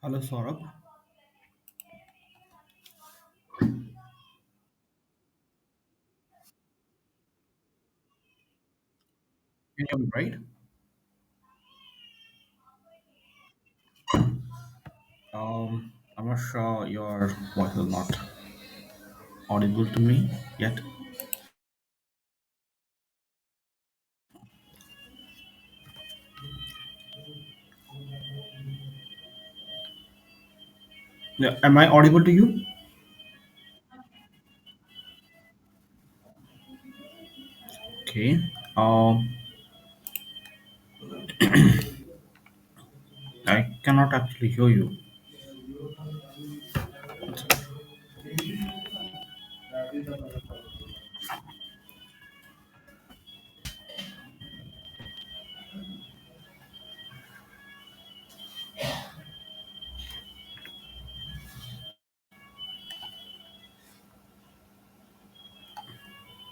Hello, Saurabh. Can you hear me right? I'm not sure your voice is not audible to me yet. Yeah, am I audible to you? Okay. Um, I cannot actually hear you.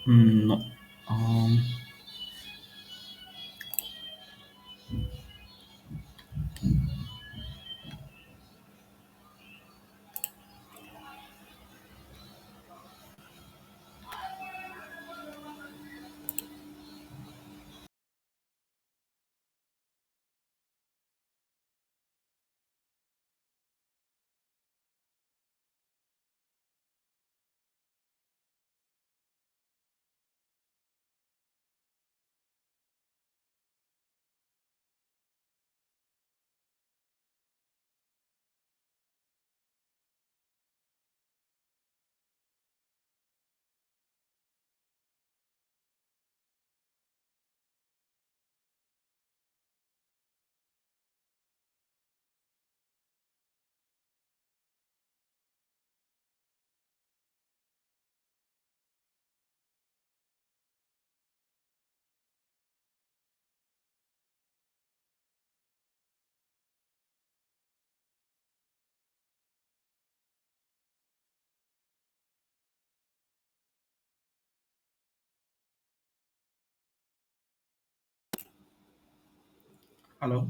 No. Um, Hello.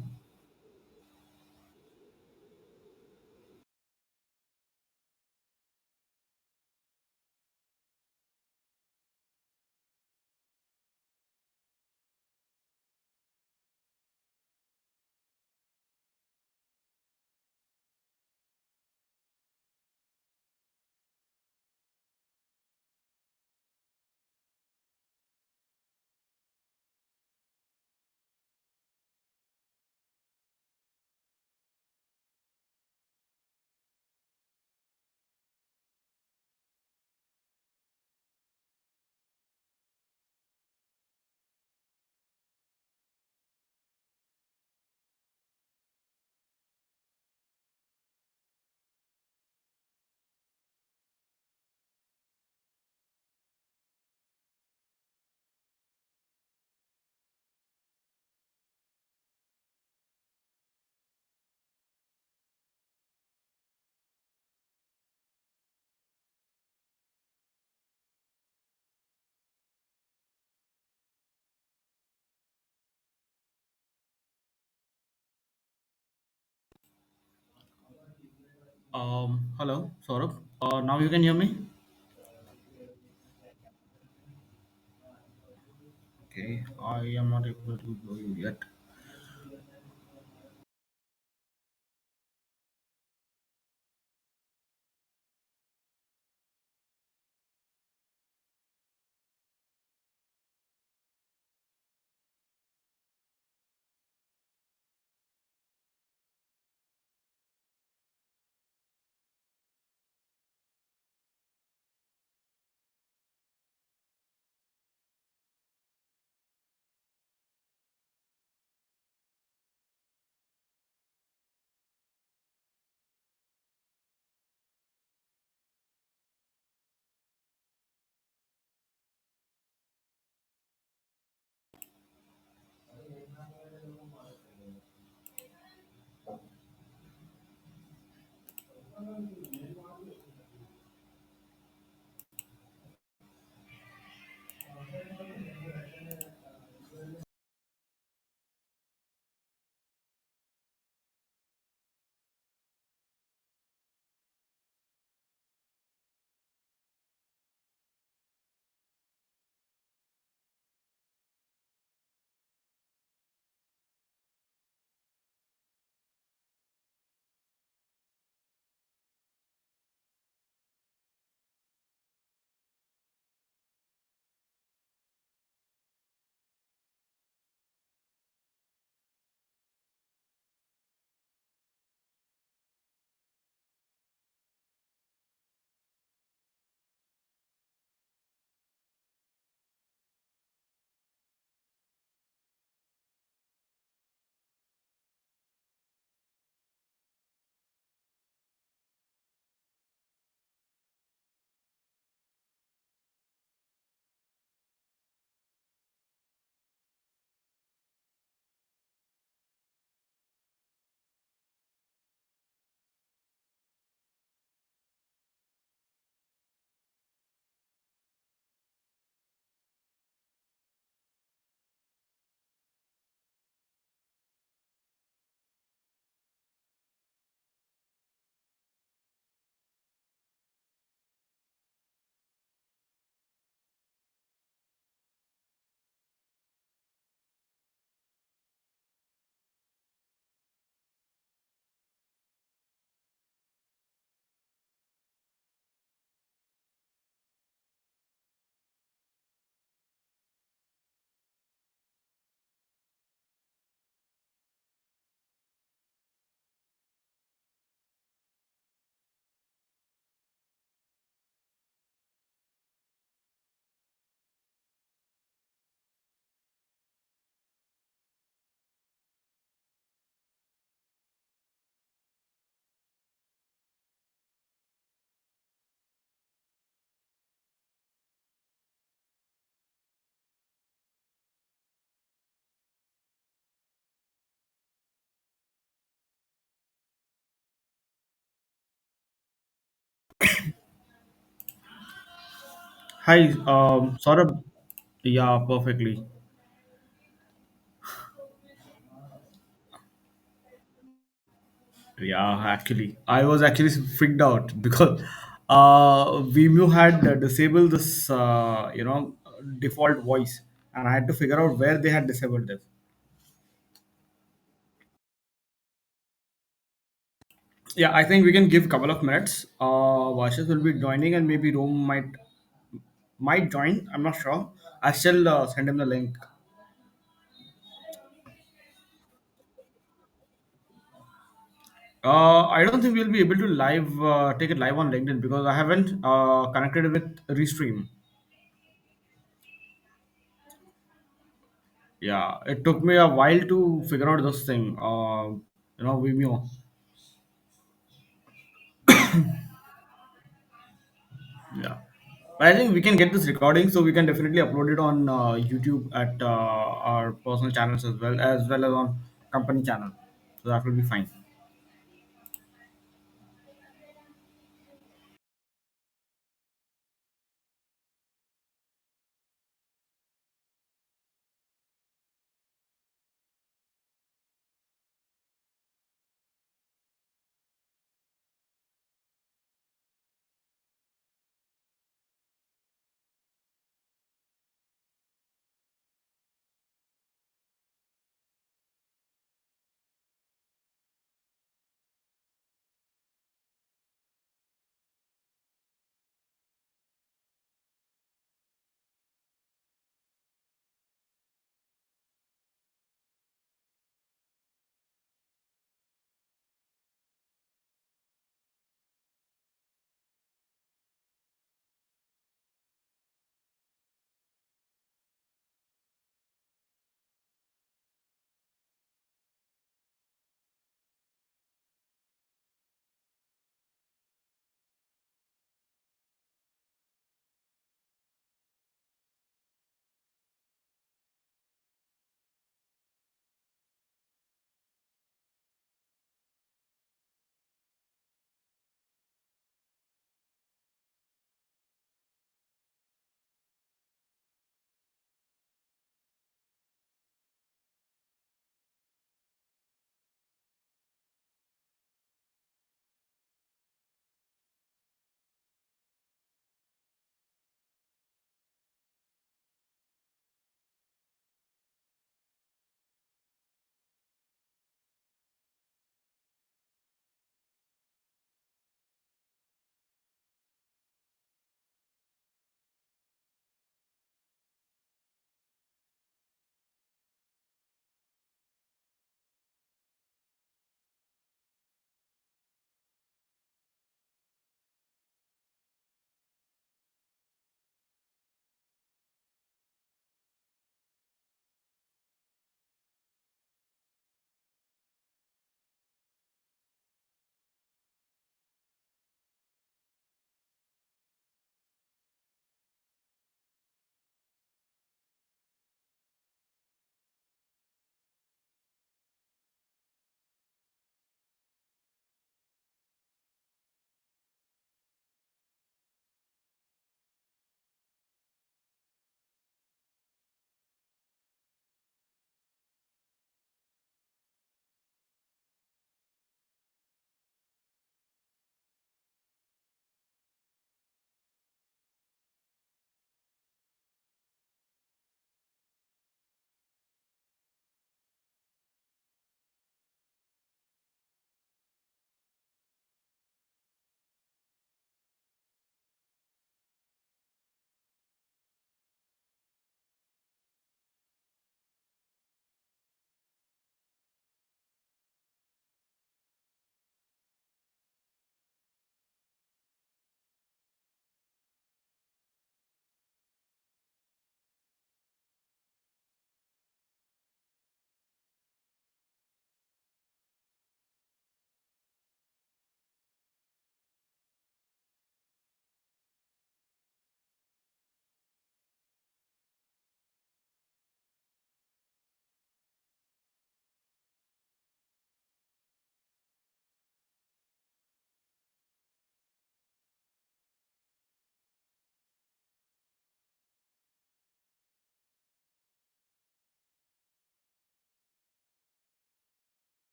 Hello, Saurabh. Now you can hear me? Okay. I am not able to hear you yet. Hi, Saurabh. Yeah, perfectly. Yeah, actually, I was actually freaked out because Vimeo had disabled this, default voice, and I had to figure out where they had disabled this. Yeah, I think we can give a couple of minutes. Vashes will be joining, and maybe Rome might join. I'm not sure. I still send him the link. I don't think we'll be able to live take it live on LinkedIn because I haven't connected with Restream. Yeah, it took me a while to figure out this thing. Vimeo. Yeah, but I think we can get this recording, so we can definitely upload it on YouTube at our personal channels as well as on company channel. So that will be fine.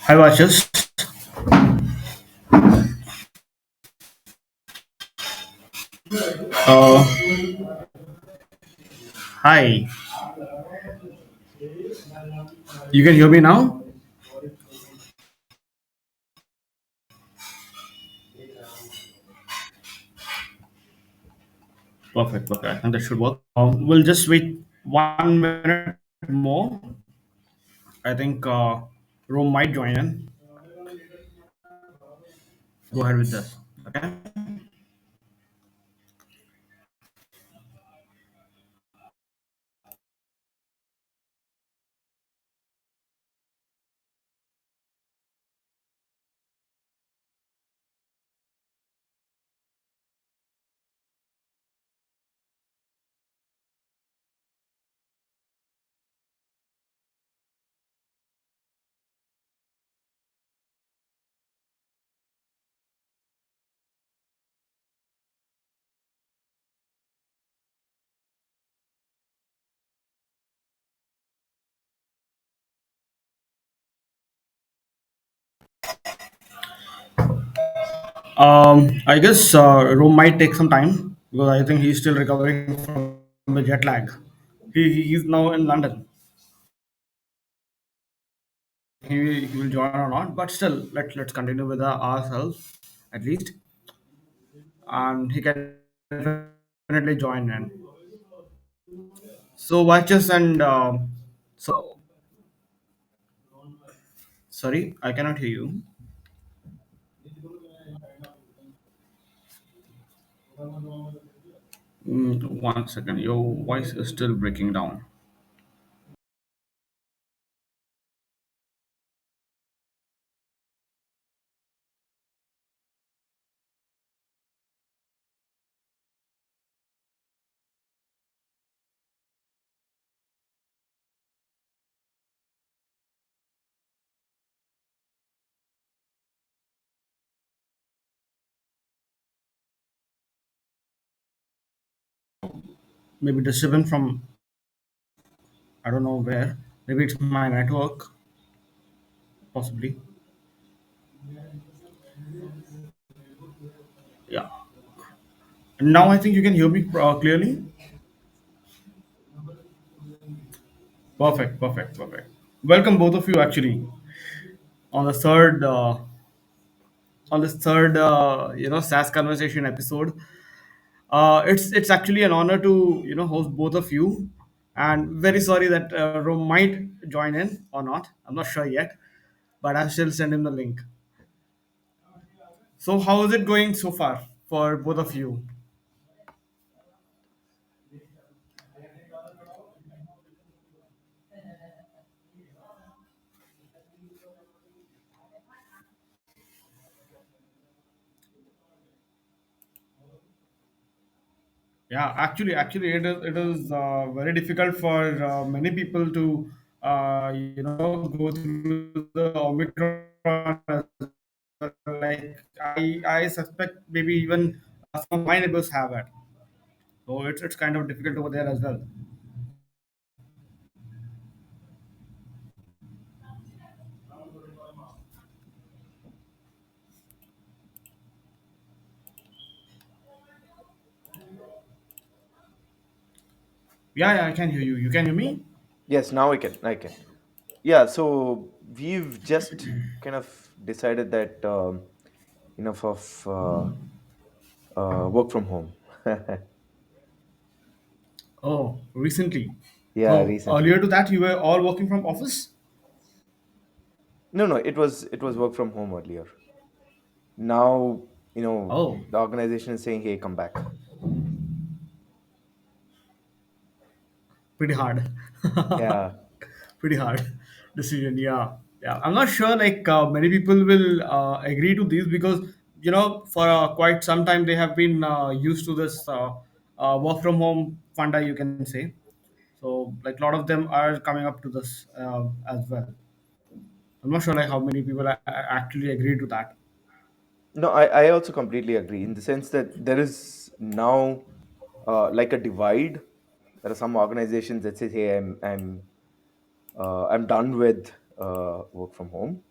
Hi, watchers. Uh, Hi. You can hear me now? Perfect. Okay, I think that should work. We'll just wait 1 minute more. I think Rome might join in. Go ahead with this. Okay. I guess Rome might take some time because I think he's still recovering from the jet lag. He's now in London. He will join or not, but still, let's continue with ourselves at least, and he can definitely join in. So watches and so sorry, I cannot hear you. 1 second, your voice is still breaking down. Maybe disturbance from I don't know where. Maybe it's my network, possibly. Yeah. Now I think you can hear me clearly. Perfect, perfect, perfect. Welcome both of you actually on the third on this third SAS conversation episode. It's actually an honor to host both of you, and very sorry that Rome might join in or not. I'm not sure yet, but I'll still send him the link. So how is it going so far for both of you? Yeah, actually, it is very difficult for many people to go through the Omicron. As well. Like I suspect maybe even some of my neighbors have it, so it's kind of difficult over there as well. Yeah, yeah, I can hear you. You can hear me? Yes, now I can. I can. Yeah, so we've just kind of decided that enough of work from home. Oh, recently. Yeah, So recently. earlier to that, you were all working from office. No, no, it was work from home earlier. Now, Oh, the organization is saying, "Hey, come back." pretty hard. Yeah. Pretty hard decision. Yeah, yeah. I'm not sure. Like many people will agree to this because for quite some time they have been used to this work from home funda, you can say. So like a lot of them are coming up to this as well. I'm not sure like how many people actually agree to that. No, I also completely agree in the sense that there is now like a divide. There are some organizations that say, "Hey, I'm done with work from home,"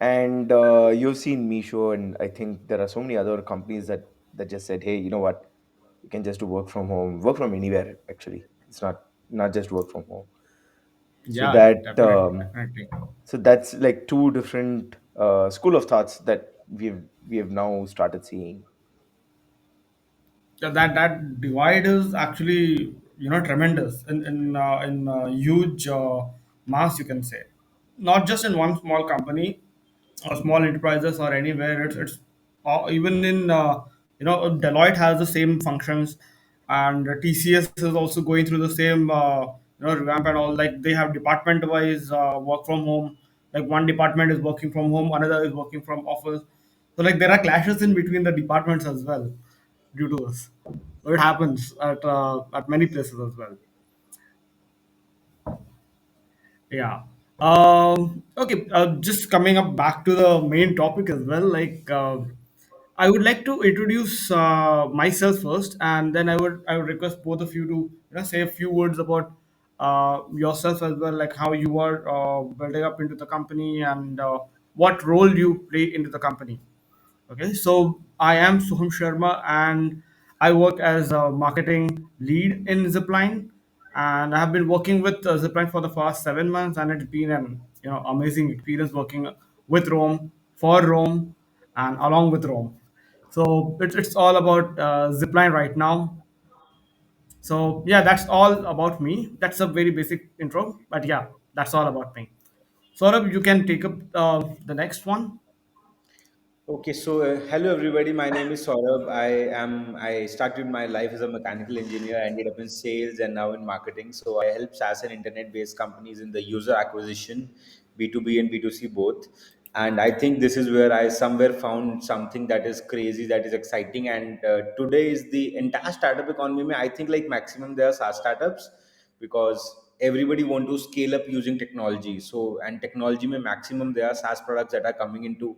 And you've seen Misho, and I think there are so many other companies that just said, hey, you know what, you can just do work from home, work from anywhere. Actually, it's not just work from home. So Yeah, yeah, that definitely, definitely. so that's like two different school of thoughts that we have now started seeing. Yeah, that divide is actually, tremendous in huge mass, you can say, not just in one small company or small enterprises or anywhere. It's even in Deloitte has the same functions, and TCS is also going through the same revamp and all. Like they have department wise work from home. Like one department is working from home, another is working from office. So like there are clashes in between the departments as well due to this. So it happens at many places as well. Yeah. Okay. Just coming up back to the main topic as well. Like, I would like to introduce myself first, and then I would request both of you to say a few words about yourself as well, like how you are building up into the company and what role you play into the company. Okay, so I am Soham Sharma and I work as a marketing lead in Zipline, and I have been working with Zipline for the past 7 months, and it's been an amazing experience working with Rome, for Rome, and along with Rome. So it's all about Zipline right now. So yeah, that's all about me. That's a very basic intro, but yeah, that's all about me. Saurabh, you can take up the next one. Okay, so hello everybody. My name is Saurabh. I started my life as a mechanical engineer, ended up in sales and now in marketing. So I help SaaS and internet-based companies in the user acquisition, B2B and B2C both. And I think this is where I somewhere found something that is crazy, that is exciting. And today is the entire startup economy. I think like maximum there are SaaS startups because everybody want to scale up using technology. So and technology may maximum there are SaaS products that are coming into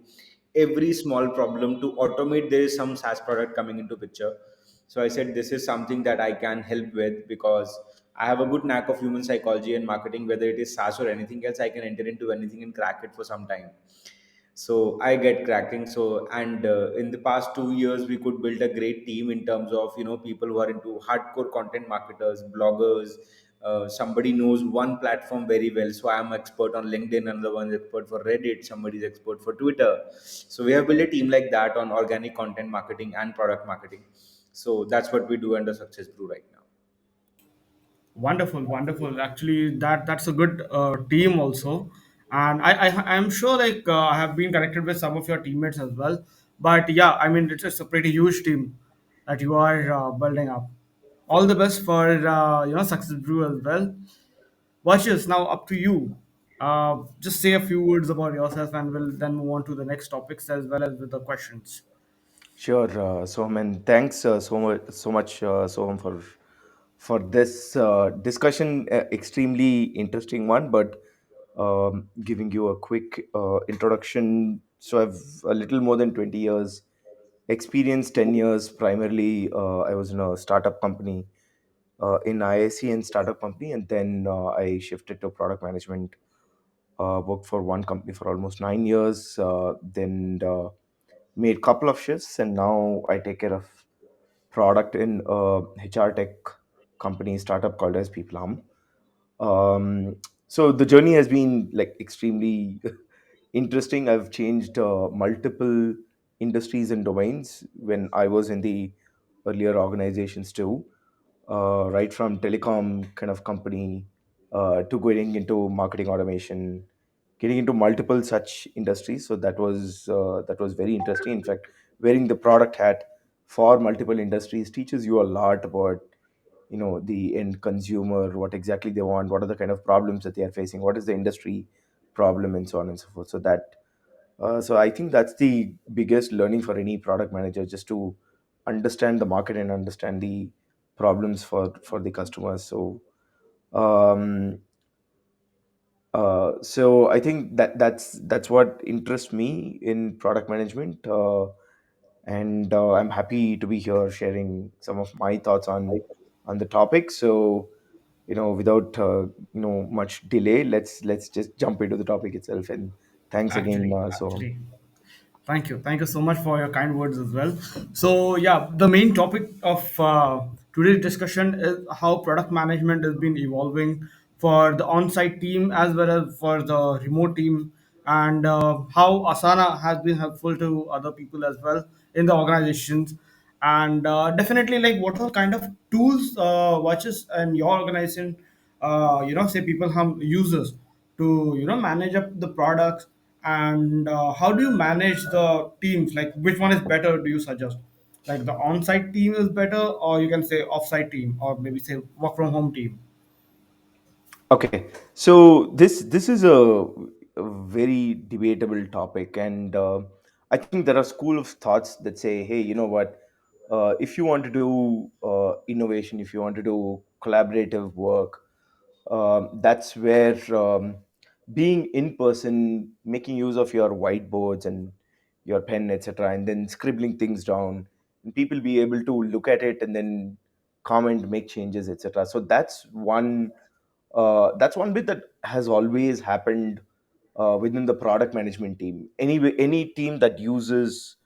every small problem to automate. There is some SaaS product coming into picture. So I said this is something that I can help with because I have a good knack of human psychology and marketing. Whether it is SaaS or anything else, I can enter into anything and crack it for some time. So I get cracking. So and in the past 2 years we could build a great team in terms of people who are into hardcore content marketers, bloggers. Somebody knows one platform very well, so I am expert on LinkedIn, another one is expert for Reddit, somebody is expert for Twitter. So we have built a team like that on organic content marketing and product marketing. So that's what we do under Success Brew right now. Wonderful, wonderful. Actually, that's a good team also, and I'm sure like I have been connected with some of your teammates as well. But yeah, I mean it's a pretty huge team that you are building up. All the best for Success Brew as well. Varshish, now up to you. Just say a few words about yourself, and we'll then move on to the next topics as well as with the questions. Sure, Soham, and thanks so much, Soham, for this discussion. Extremely interesting one, but giving you a quick introduction. So I've a little more than 20 years experience. 10 years primarily, I was in a startup company, in ISC and startup company, and then I shifted to product management. Worked for one company for almost 9 years. Then made couple of shifts, and now I take care of product in a HR tech company startup called as People. So the journey has been like extremely interesting. I've changed multiple industries and domains when I was in the earlier organizations too, right from telecom kind of company to going into marketing automation, getting into multiple such industries. So that was very interesting. In fact, wearing the product hat for multiple industries teaches you a lot about the end consumer, what exactly they want, what are the kind of problems that they are facing, what is the industry problem, and so on and so forth. So I think that's the biggest learning for any product manager, just to understand the market and understand the problems for the customers. Um, so I think that's what interests me in product management, and I'm happy to be here sharing some of my thoughts on the topic. So without much delay, let's just jump into the topic itself. And Thanks again, Actually, so. actually. Thank you so much for your kind words as well. So yeah, the main topic of today's discussion is how product management has been evolving for the on-site team as well as for the remote team, and how Asana has been helpful to other people as well in the organizations, and definitely like what are kind of tools watches and your organization, say people have users to manage up the products, and how do you manage the teams, like which one is better do you suggest, like the on-site team is better, or you can say off-site team, or maybe say work from home team? Okay, so this is a very debatable topic, and I think there are school of thoughts that say, hey, you know what? If you want to do innovation, if you want to do collaborative work, that's where being in person, making use of your whiteboards and your pen, etc., and then scribbling things down, and people be able to look at it and then comment, make changes, etc. So that's one bit that has always happened within the product management team. Any team that uses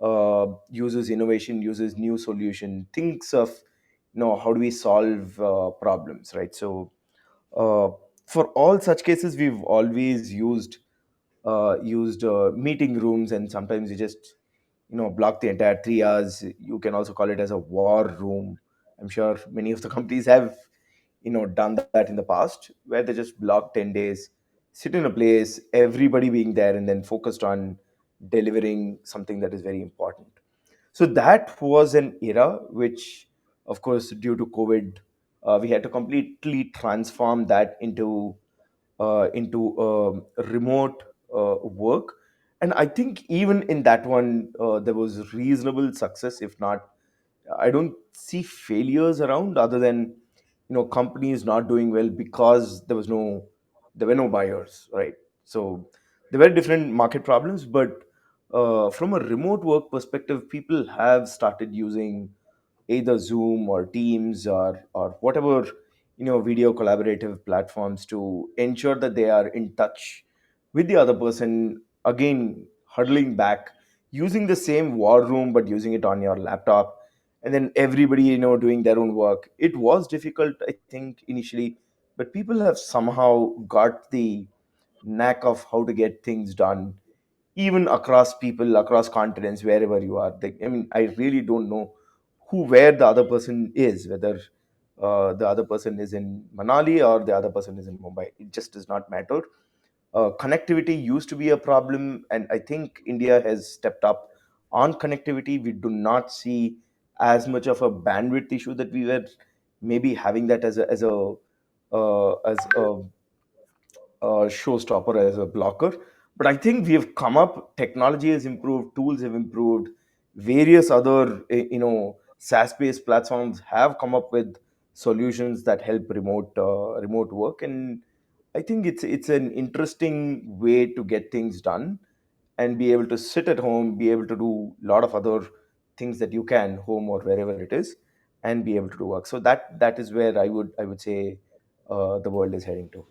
innovation, uses new solution, thinks of how do we solve problems, right? So uh, for all such cases, we've always used meeting rooms, and sometimes you just block the entire 3 hours. You can also call it as a war room. I'm sure many of the companies have done that in the past, where they just block 10 days, sit in a place, everybody being there, and then focused on delivering something that is very important. So that was an era which, of course, due to COVID, we had to completely transform that into remote work. And I think even in that one, there was reasonable success. If not, I don't see failures around, other than companies not doing well because there were no buyers, right? So there were different market problems, but from a remote work perspective, people have started using either Zoom or Teams or whatever video collaborative platforms to ensure that they are in touch with the other person. Again, huddling back, using the same war room but using it on your laptop, and then everybody doing their own work. It was difficult, I think, initially, but people have somehow got the knack of how to get things done, even across people, across continents, wherever you are. I mean, I really don't know where the other person is, whether the other person is in Manali or the other person is in Mumbai. It just does not matter. Connectivity used to be a problem, and I think India has stepped up on connectivity. We do not see as much of a bandwidth issue that we were maybe having that as a showstopper, as a blocker. But I think we have come up. Technology has improved, tools have improved, various other SaaS-based platforms have come up with solutions that help remote work, and I think it's an interesting way to get things done and be able to sit at home, be able to do a lot of other things that you can home or wherever it is, and be able to do work. So that is where I would say the world is heading to.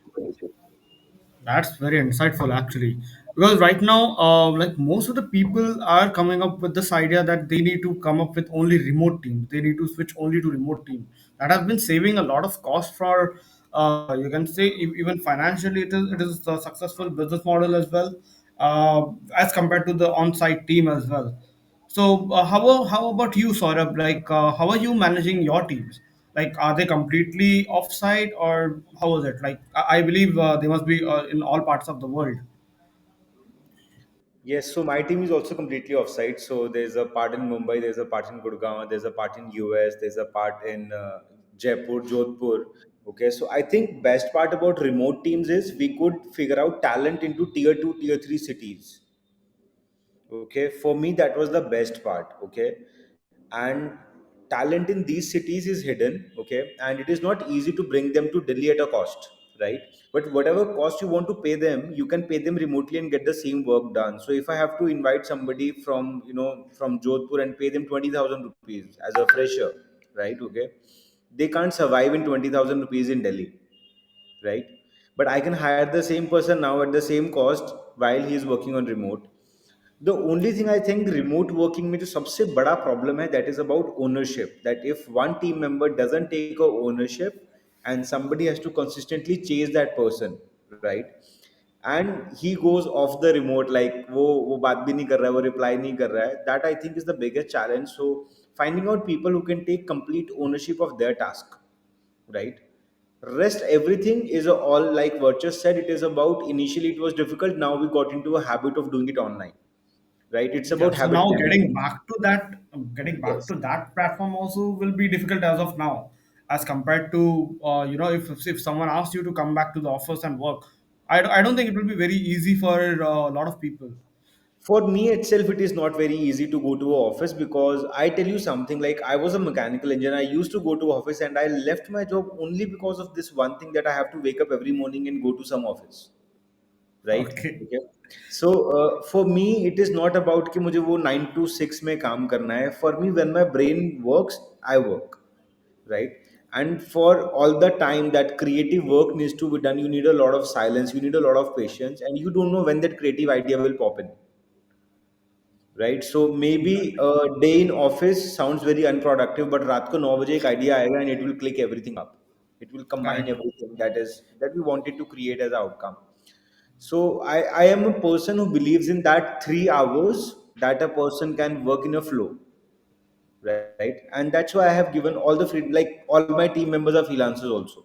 That's very insightful, actually, because right now, like most of the people are coming up with this idea that they need to come up with only remote teams. They need to switch only to remote team. That has been saving a lot of cost for, you can say, even financially, it is a successful business model as well, as compared to the on-site team as well. So, how about you, Saurabh? Like, how are you managing your teams? Like, are they completely offsite, or how is it? Like, I believe they must be in all parts of the world. Yes, so my team is also completely offsite. So there's a part in Mumbai, there's a part in Gurgaon, there's a part in US, there's a part in Jaipur, Jodhpur. Okay, so I think best part about remote teams is we could figure out talent into tier two, tier three cities. Okay, for me that was the best part. Okay, and talent in these cities is hidden. Okay, and it is not easy to bring them to Delhi at a cost, right? But whatever cost you want to pay them, you can pay them remotely and get the same work done. So if I have to invite somebody from from Jodhpur and pay them 20,000 rupees as a fresher, right? Okay, they can't survive in 20,000 rupees in Delhi, right? but I can hire the same person now at the same cost while he is working on remote. The only thing I think remote working में जो सबसे बड़ा problem है, that is about ownership. That if one team member doesn't take a ownership and somebody has to consistently chase that person, right? And he goes off the remote, like वो बात भी नहीं कर रहा है, वो reply नहीं कर रहा है. That I think is the biggest challenge. So finding out people who can take complete ownership of their task, right? Rest everything is all like Virtus said. It is about initially it was difficult. Now we got into a habit of doing it online, right? It's Yeah. about So habit now formation. getting back Yes. to that platform also will be difficult as of now, as compared to if someone asks you to come back to the office and work, I don't think it will be very easy for a lot of people. For me itself, it is not very easy to go to a office because I tell you something, like I was a mechanical engineer. I used to go to office and I left my job only because of this one thing, that I have to wake up every morning and go to some office, right? Okay, Okay. So for me, it is not about कि मुझे वो 9 to 6 में काम करना है. For me, when my brain works, I work, right? And for all the time that creative work needs to be done, you need a lot of silence, you need a lot of patience, and you don't know when that creative idea will pop in, right? So maybe a day in office sounds very unproductive, but रात को 9 बजे एक idea आएगा and it will click everything up. It will combine correct. everything that we wanted to create as an outcome. So I am a person who believes in that 3 hours that a person can work in a flow, right? And that's why I have given all the free, like all my team members are freelancers also,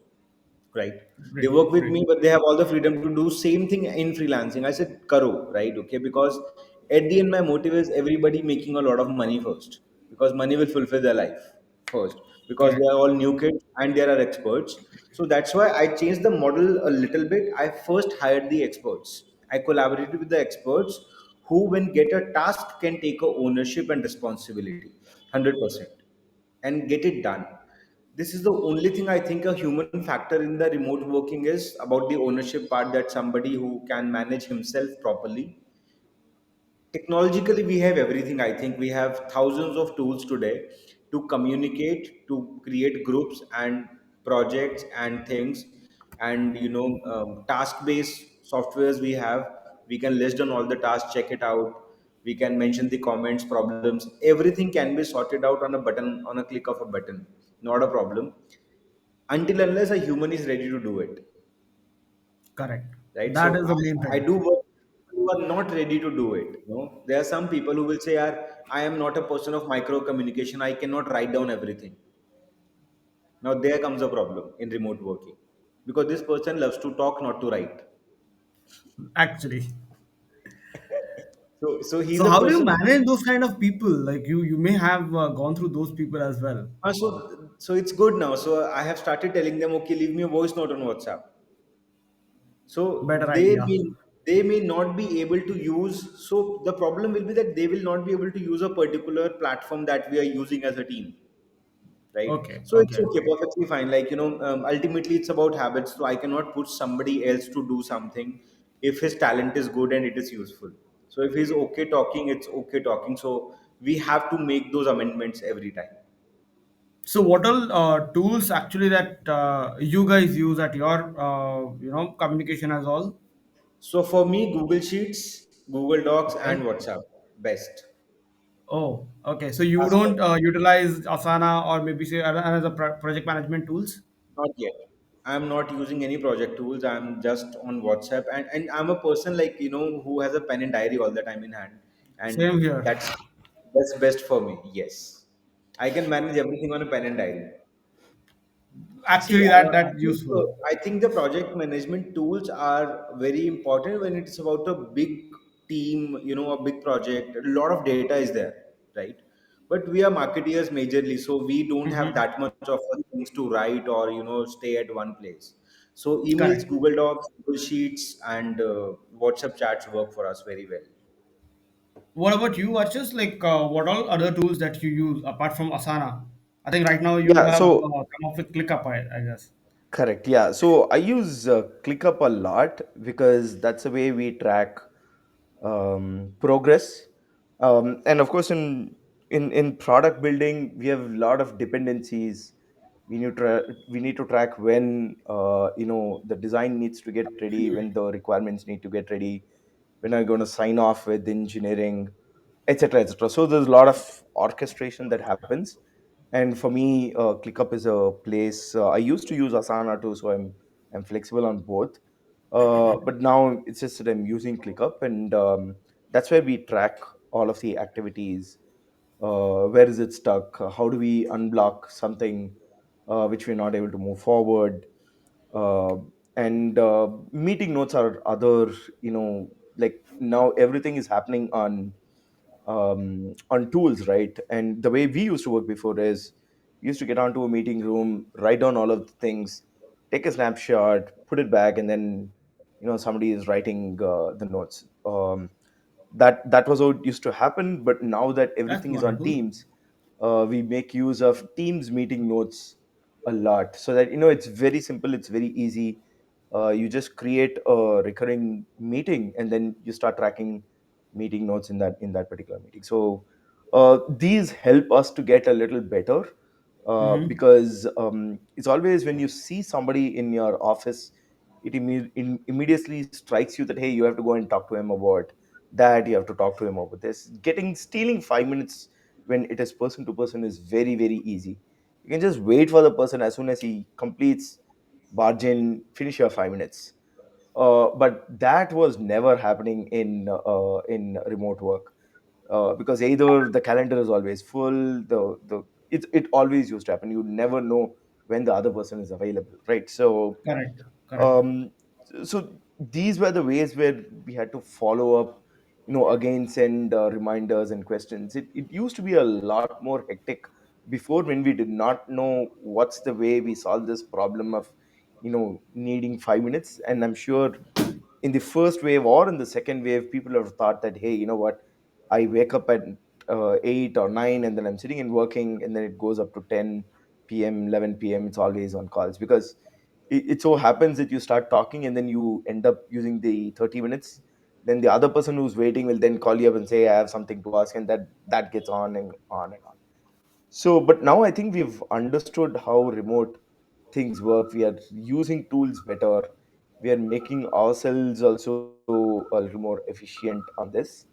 right? They Great, work with great, me, but they have all the freedom to do same thing in freelancing. I said karo, right? Okay, because at the end my motive is everybody making a lot of money first, because money will fulfill their life first, because they correct. are all new kids and they are experts. So that's why I changed the model a little bit. I first hired the experts, I collaborated with the experts who when get a task can take a ownership and responsibility 100% and get it done. This is the only thing I think a human factor in the remote working is about, the ownership part, that somebody who can manage himself properly. Technologically we have everything. I think we have thousands of tools today to communicate, to create groups and projects and things. And task based softwares we have. We can list down all the tasks, check it out. We can mention the comments, problems, everything can be sorted out on a button, on a click of a button. Not a problem, until unless a human is ready to do it, Correct. right? So That is the main I thing. do work who are not ready to do it. There are some people who will say, I am not a person of micro communication, I cannot write down everything. Now there comes a problem in remote working, because this person loves to talk, not to write. Actually. So he's So a how do you person. manage those kind of people? Like you may have gone through those people as well. So it's good now. So I have started telling them, okay, leave me a voice note on WhatsApp. So Better they idea. may they may not be able to use. So the problem will be that they will not be able to use a particular platform that we are using as a team, right? Okay, So it's okay, okay, okay. perfectly fine. Like ultimately it's about habits. So I cannot put somebody else to do something if his talent is good and it is useful. So if he's okay talking, it's okay talking. So we have to make those amendments every time. So what all tools actually that you guys use at your communication as all? So for me, Google Sheets, Google Docs, Okay. and WhatsApp best. Oh, okay. So you As don't utilize Asana or maybe say another project management tools? Not yet. I'm not using any project tools. I'm just on WhatsApp, and I'm a person, like who has a pen and diary all the time in hand, and Same here. that's best for me. Yes, I can manage everything on a pen and diary. See, Actually, that useful. I think the project management tools are very important when it's about a big team, a big project. A lot of data is there, right? But we are marketeers majorly, so we don't have Hmm. that much of things to write or stay at one place. So emails, Correct. Google Docs, Google Sheets, and WhatsApp chats work for us very well. What about you, Archus? Like, what all other tools that you use apart from Asana? I think right now you Yeah, have so come up with ClickUp, I guess. correct. Yeah, so I use ClickUp a lot because that's the way we track progress. And of course, in product building, we have a lot of dependencies We need to track when the design needs to get ready, when the requirements need to get ready, when I'm going to sign off with engineering, etc., etc. So there's a lot of orchestration that happens. And for me, ClickUp is a place. I used to use Asana too, so I'm flexible on both. But now it's just that I'm using ClickUp, and that's where we track all of the activities. Where is it stuck? How do we unblock something which we're not able to move forward? uh, and meeting notes are other, like now everything is happening on tools, right? And the way we used to work before is we used to get onto a meeting room, write down all of the things, take a snapshot, put it back, and then somebody is writing the notes. That was how it used to happen. But now that That's everything is on wonderful. Teams, we make use of Teams meeting notes a lot, so that it's very simple, it's very easy. You just create a recurring meeting, and then you start tracking meeting notes in that particular meeting. So these help us to get a little better, Hmm. because it's always when you see somebody in your office, immediately strikes you that, hey, you have to go and talk to him about that, you have to talk to him about this. Getting stealing 5 minutes when it is person to person is very, very easy. You can just wait for the person. As soon as he completes, barge in, finish your 5 minutes. But that was never happening in remote work, because either the calendar is always full, it always used to happen. You never know when the other person is available, right? So Correct. Correct. um so these were the ways where we had to follow up, again send reminders and questions. It used to be a lot more hectic before, when we did not know what's the way we solve this problem of needing 5 minutes. And I'm sure in the first wave or in the second wave, people have thought that, hey, you know what, I wake up at 8 or 9, and then I'm sitting and working, and then it goes up to 10 p.m., 11 p.m. It's always on calls, because it so happens that you start talking, and then you end up using the 30 minutes. Then the other person who's waiting will then call you up and say, I have something to ask, and that gets on and on and on. So, but now I think we've understood how remote things work. We are using tools better. We are making ourselves also a little more efficient on this.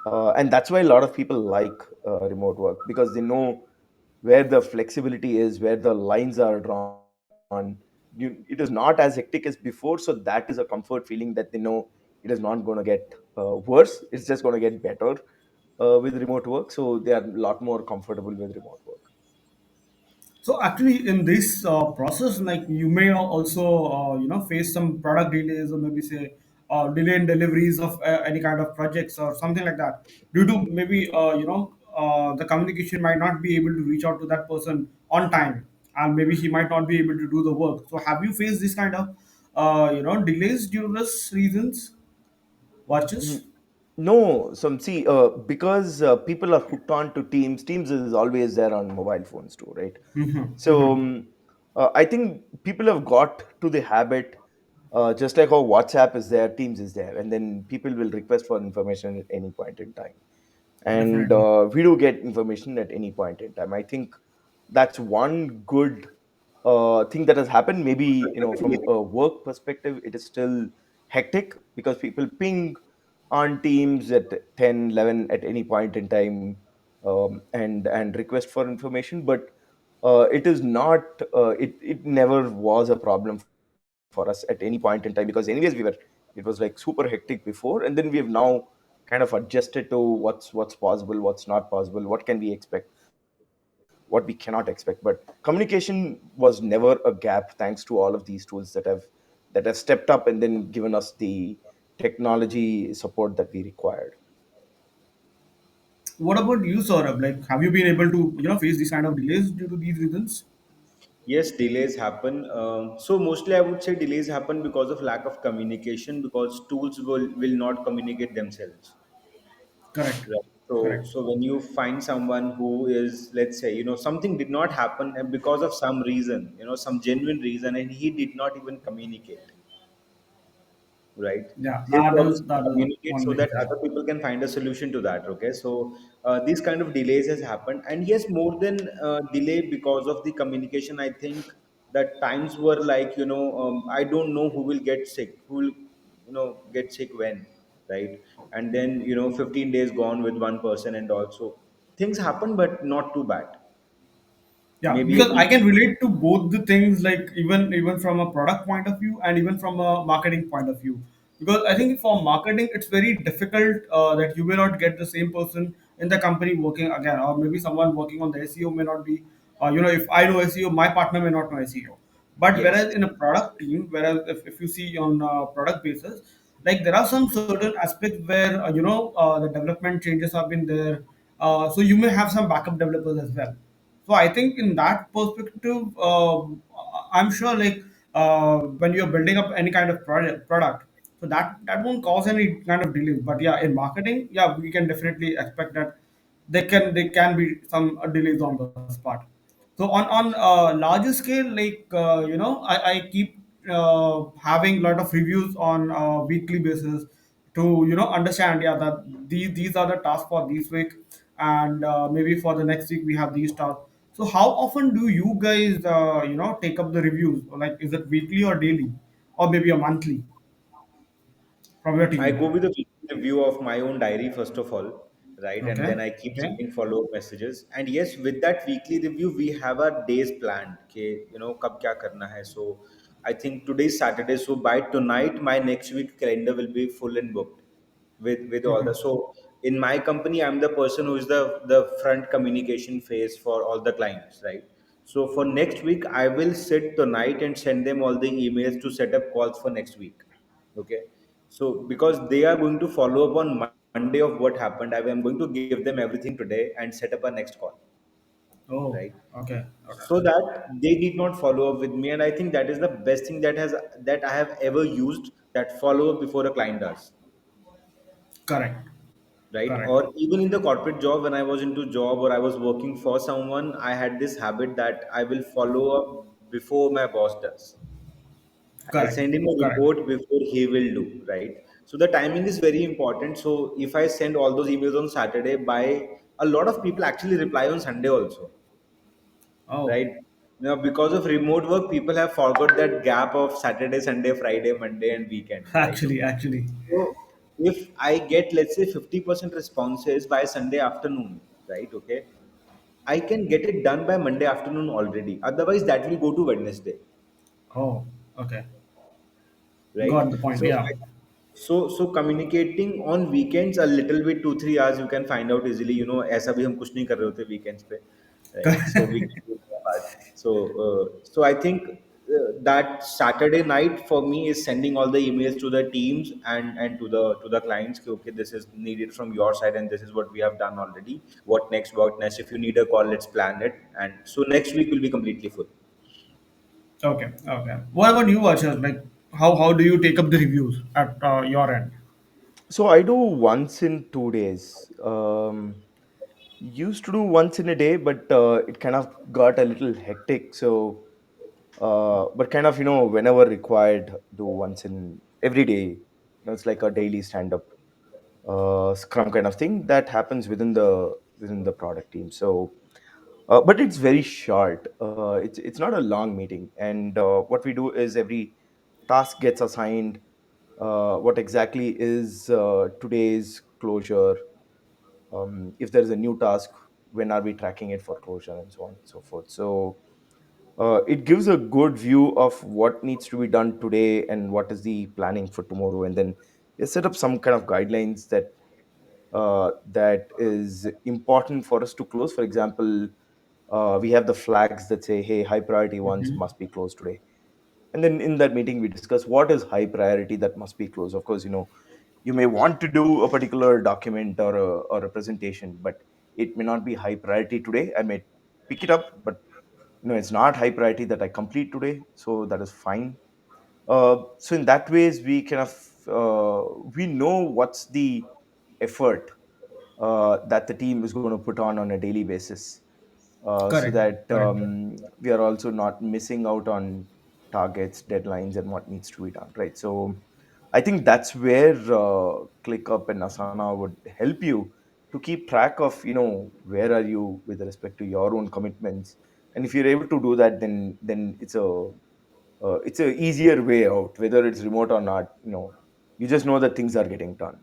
And that's why a lot of people like remote work, because they know where the flexibility is, where the lines are drawn. It is not as hectic as before. So that is a comfort feeling, that they know it is not going to get worse. It's just going to get better with remote work. So they are a lot more comfortable with remote work. So actually, in this process, like you may also face some product delays, or maybe say delay in deliveries of any kind of projects or something like that, due to maybe the communication might not be able to reach out to that person on time, and maybe he might not be able to do the work. So have you faced this kind of delays due to this reasons? Mm, Watches. No, some see, because people are hooked on to Teams. Teams is always there on mobile phones too, right? So I think people have got to the habit, just like how WhatsApp is there, Teams is there, and then people will request for information at any point in time. And Definitely. we do get information at any point in time. I think that's one good thing that has happened. Maybe from a work perspective, it is still hectic, because people ping on Teams at 10, 11 at any point in time, and request for information. But it is not it never was a problem for us at any point in time, because anyways it was like super hectic before, and then we have now kind of adjusted to what's possible, what's not possible, what can we expect, what we cannot expect. But communication was never a gap, thanks to all of these tools that have stepped up and then given us the technology support that we required. What about you, Saurabh? Like, have you been able to face this kind of delays due to these reasons? Yes, delays happen. So mostly I would say delays happen because of lack of communication, because tools will not communicate themselves. Correct. Right. So, Correct. so when you find someone who is, let's say, something did not happen, and because of some reason, some genuine reason, and he did not even communicate. right? Yeah, Their job is to that is communicate one so main that thing. other people can find a solution to that. Okay, so these kind of delays has happened, and yes, more than delay because of the communication, I think that times were like, I don't know who will get sick, who will get sick when, right? And then 15 days gone with one person, and also things happen, but not too bad. Yeah, Maybe a because I week. can relate to both the things, like even from a product point of view and even from a marketing point of view. Because I think for marketing, it's very difficult that you may not get the same person in the company working again, or maybe someone working on the SEO may not be. If I know SEO, my partner may not know SEO. But Yes. whereas in a product team, whereas if you see on a product basis, like there are some certain aspects where the development changes have been there, so you may have some backup developers as well. So I think in that perspective, I'm sure like when you're building up any kind of product, so that won't cause any kind of delays. But yeah, in marketing, yeah, we can definitely expect that they can be some delays on the part. So on larger scale, like I keep having a lot of reviews on weekly basis to understand, yeah, that these are the tasks for this week, and maybe for the next week we have these tasks. So how often do you guys take up the reviews? Like, is it weekly or daily, or maybe a monthly from your I go team? with a weekly review of my own diary first of all, right? And Okay. then I keep Okay. sending follow-up messages. And yes, with that weekly review, we have our days planned. Okay, kab kya karna hai. So I think today is Saturday. So by tonight, my next week calendar will be full and booked with all the. Mhm. So in my company, I'm the person who is the front communication phase for all the clients, right? So for next week, I will sit tonight and send them all the emails to set up calls for next week. Okay, so because they are going to follow up on Monday of what happened, I am going to give them everything today and set up a next call, Oh, right? okay. Okay. So that they did not follow up with me, and I think that is the best thing that I have ever used, that follow up before a client does, Correct. right? Correct. Or even in the corporate job, when I was into job or I was working for someone, I had this habit that I will follow up before my boss does. I Correct. send him a Correct. report before he will do, right? So the timing is very important. So if I send all those emails on Saturday, by a lot of people actually reply on Sunday also, Oh, right? Now because of remote work, people have forgot that gap of Saturday, Sunday, Friday, Monday, and weekend, right? actually. So if I get, let's say, 50% responses by Sunday afternoon, right? Okay, I can get it done by Monday afternoon already. Otherwise, that will go to Wednesday, Oh, okay. right? Got the point. So, Yeah. so communicating on weekends a little bit, 2 3 hours you can find out easily. ऐसा भी हम कुछ नहीं कर रहे होते weekends पे, right? So we can do that part. So I think that Saturday night for me is sending all the emails to the teams and to the clients. कि, okay, this is needed from your side and this is what we have done already. What next? What next? If you need a call, let's plan it. And so next week will be completely full. Okay. Okay. What about you, Arshad? Like, how do you take up the reviews at your end? So I do once in 2 days. Used to do once in a day, but it kind of got a little hectic. So, but kind of whenever required, do once in every day. It's like a daily stand-up Scrum kind of thing that happens within the product team. So, but it's very short. It's not a long meeting, and what we do is every task gets assigned. What exactly is today's closure? If there is a new task, when are we tracking it for closure, and so on and so forth. So it gives a good view of what needs to be done today and what is the planning for tomorrow, and then you set up some kind of guidelines that is important for us to close. For example, we have the flags that say, "Hey, high priority ones Mhm. must be closed today." And then in that meeting, we discuss what is high priority that must be closed. Of course, you may want to do a particular document or a presentation, but it may not be high priority today. I may pick it up, but it's not high priority that I complete today, so that is fine. So in that ways, we kind of we know what's the effort that the team is going to put on a daily basis, so Correct. that Correct. we are also not missing out on targets, deadlines, and what needs to be done, right? So I think that's where ClickUp and Asana would help you to keep track of, where are you with respect to your own commitments. And if you're able to do that, then it's a easier way out, whether it's remote or not. You just know that things are getting done.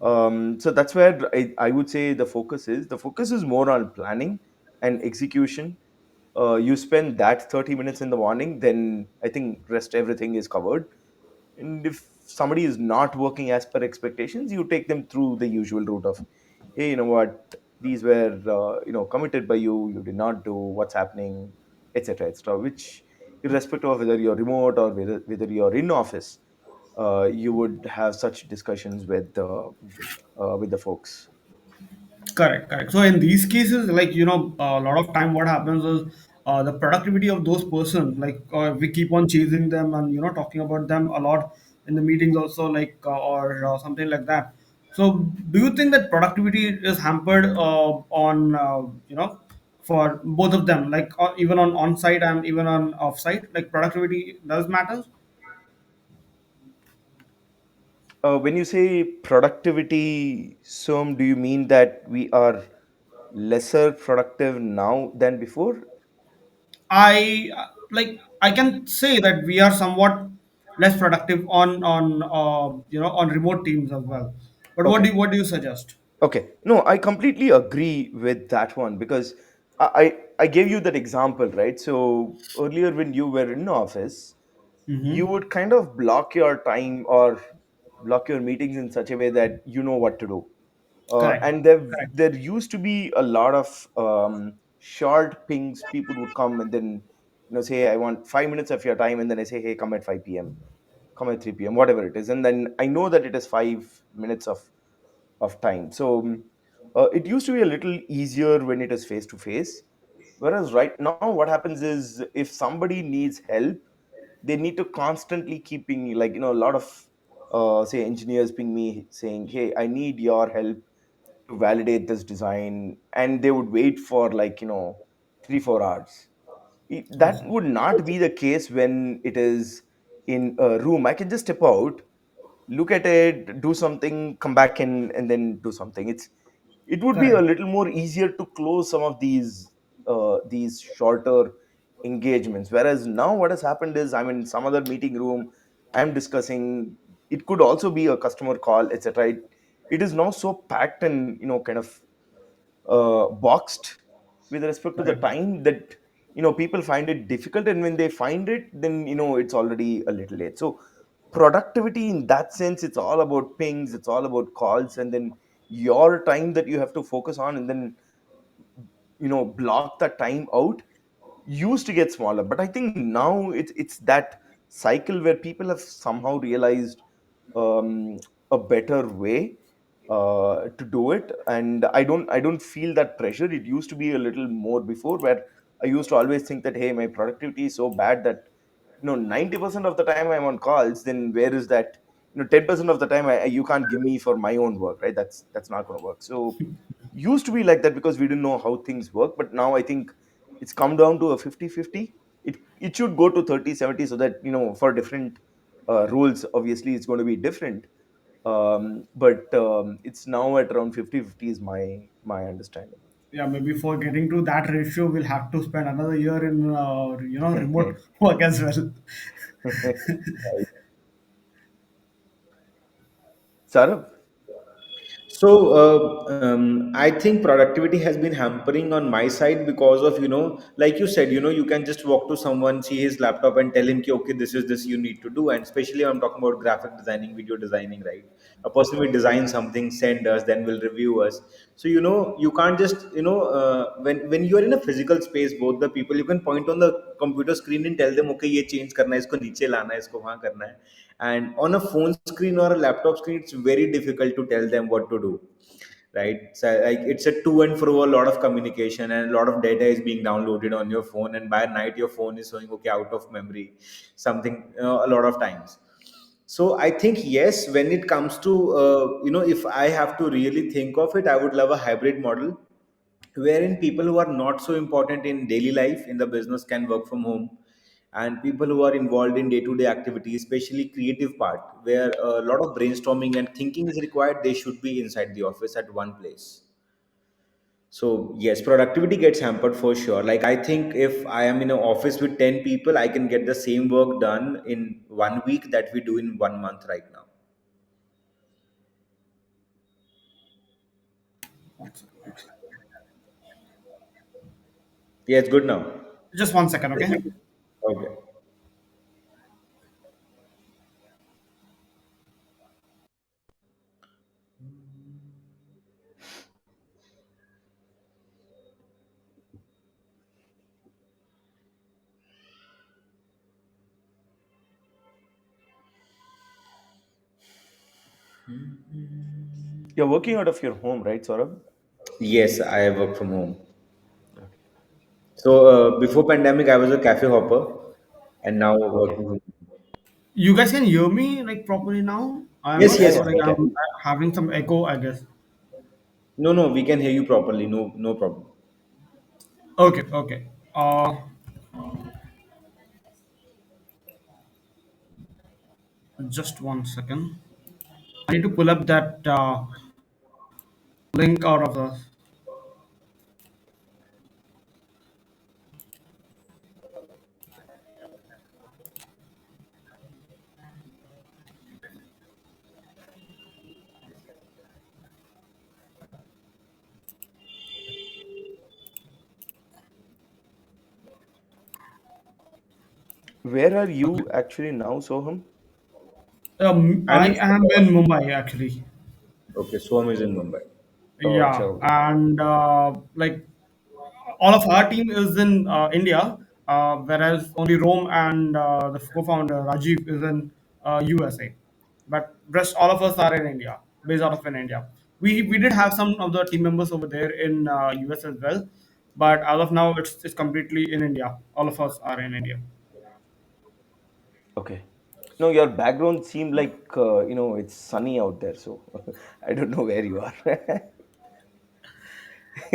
So that's where I would say the focus is more on planning and execution. You spend that 30 minutes in the morning, then I think rest everything is covered. And if somebody is not working as per expectations, you take them through the usual route of, hey, you know what, these were committed by you, you did not do, what's happening, etc., etc., which irrespective of whether you're remote or whether you're in office, you would have such discussions with the folks. Correct, correct. So in these cases, like a lot of time, what happens is the productivity of those persons, like we keep on chasing them and talking about them a lot in the meetings also, like or something like that. So do you think that productivity is hampered on for both of them, like even on site and even on off site, like productivity does matter? When you say productivity, Som, do you mean that we are lesser productive now than before? I can say that we are somewhat less productive on remote teams as well. But Okay. what do you suggest? Okay. No, I completely agree with that one because I gave you that example, right? So earlier when you were in office, you Mm-hmm. would kind of block your time or block your meetings in such a way that you know what to do. Correct. And there Correct. there used to be a lot of short pings. People would come and then say, I want 5 minutes of your time, and then I say, hey, come at 5 p.m., come at 3 p.m., whatever it is, and then I know that it is 5 minutes of time. So it used to be a little easier when it is face to face. Whereas right now, what happens is if somebody needs help, they need to constantly keep pinging, like a lot of say engineers ping me saying, hey, I need your help to validate this design, and they would wait for 3-4 hours. That Awesome. would not be the case when it is in a room. I can just step out, look at it, do something, come back in, and then do something. It would be a Correct. little more easier to close some of these shorter engagements. Whereas now, what has happened is I'm in some other meeting room, I'm discussing. It could also be a customer call, etc. It is now so packed and kind of boxed with respect to the Correct. time that people find it difficult, and when they find it, then it's already a little late. So productivity in that sense, it's all about pings, it's all about calls, and then your time that you have to focus on, and then block that time out, used to get smaller. But I think now it's that cycle where people have somehow realized a better way to do it. And I don't feel that pressure. It used to be a little more before, where I used to always think that, hey, my productivity is so bad that 90% of the time I'm on calls. Then where is that 10% of the time you can't give me for my own work, right? That's not going to work. So used to be like that because we didn't know how things work. But now I think it's come down to a 50-50. It should go to 30-70, so that for different roles, obviously it's going to be different. But it's now at around 50-50 is my understanding. Yeah, maybe for getting to that ratio, we'll have to spend another year in remote work as well. Right. Sarab? I think productivity has been hampering on my side because of, like you said, you can just walk to someone, see his laptop, and tell him, "Ki, okay, this you need to do." And especially, I'm talking about graphic designing, video designing, right? A person will design something, send us, then will review us. So, you can't just, when you are in a physical space, both the people, you can point on the computer screen and tell them, okay, ये change करना है, इसको नीचे लाना है, इसको वहाँ करना है. And on a phone screen or a laptop screen, it's very difficult to tell them what to do, right? So like it's a to and fro, a lot of communication, and a lot of data is being downloaded on your phone, and by night your phone is showing, okay, out of memory, something, a lot of times. So I think yes, when it comes to if I have to really think of it, I would love a hybrid model wherein people who are not so important in daily life in the business can work from home, and people who are involved in day-to-day activities, especially creative part, where a lot of brainstorming and thinking is required, they should be inside the office at one place. So yes, productivity gets hampered for sure. Like I think if I am in an office with 10 people, I can get the same work done in 1 week that we do in 1 month right now. Yeah, it's good now. Just 1 second, okay? Okay. You're working out of your home, right, Saurabh? Yes, I work from home. Okay. So before pandemic, I was a cafe hopper, and now Okay. working from. You guys can hear me like properly now? I'm Yes, not Yeah, yes, sure. yeah, Like we we can. I'm can. having some echo, I guess. No, no, we can hear you properly. No, no problem. Okay, okay. Just 1 second. I need to pull up that link out of the. Where are you actually now, Soham? I'm in. I am in Mumbai actually. Okay, Swam is in Mumbai. Oh, acha, Yeah, okay. and like all of our team is in India, whereas only Rome and the co-founder Rajiv is in USA. But rest all of us are in India, based out of in India. We did have some of the team members over there in US as well, but as of now it's completely in India. All of us are in India. Okay. No, your background seemed like it's sunny out there, so I don't know where you are.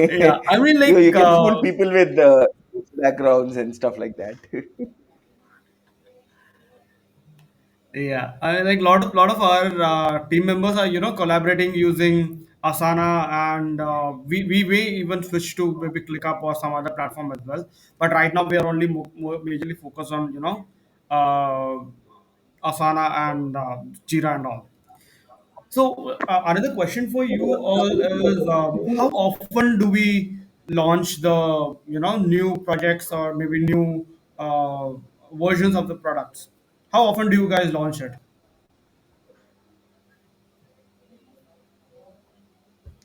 Yeah, I mean You like can fool people with backgrounds and stuff like that. yeah, I like lot of our team members are collaborating using Asana, and we may even switch to maybe ClickUp or some other platform as well. But right now we are only more majorly focused on uh, Asana and Jira and all. So another question for you all is how often do we launch the new projects or maybe new versions of the products? How often do you guys launch it?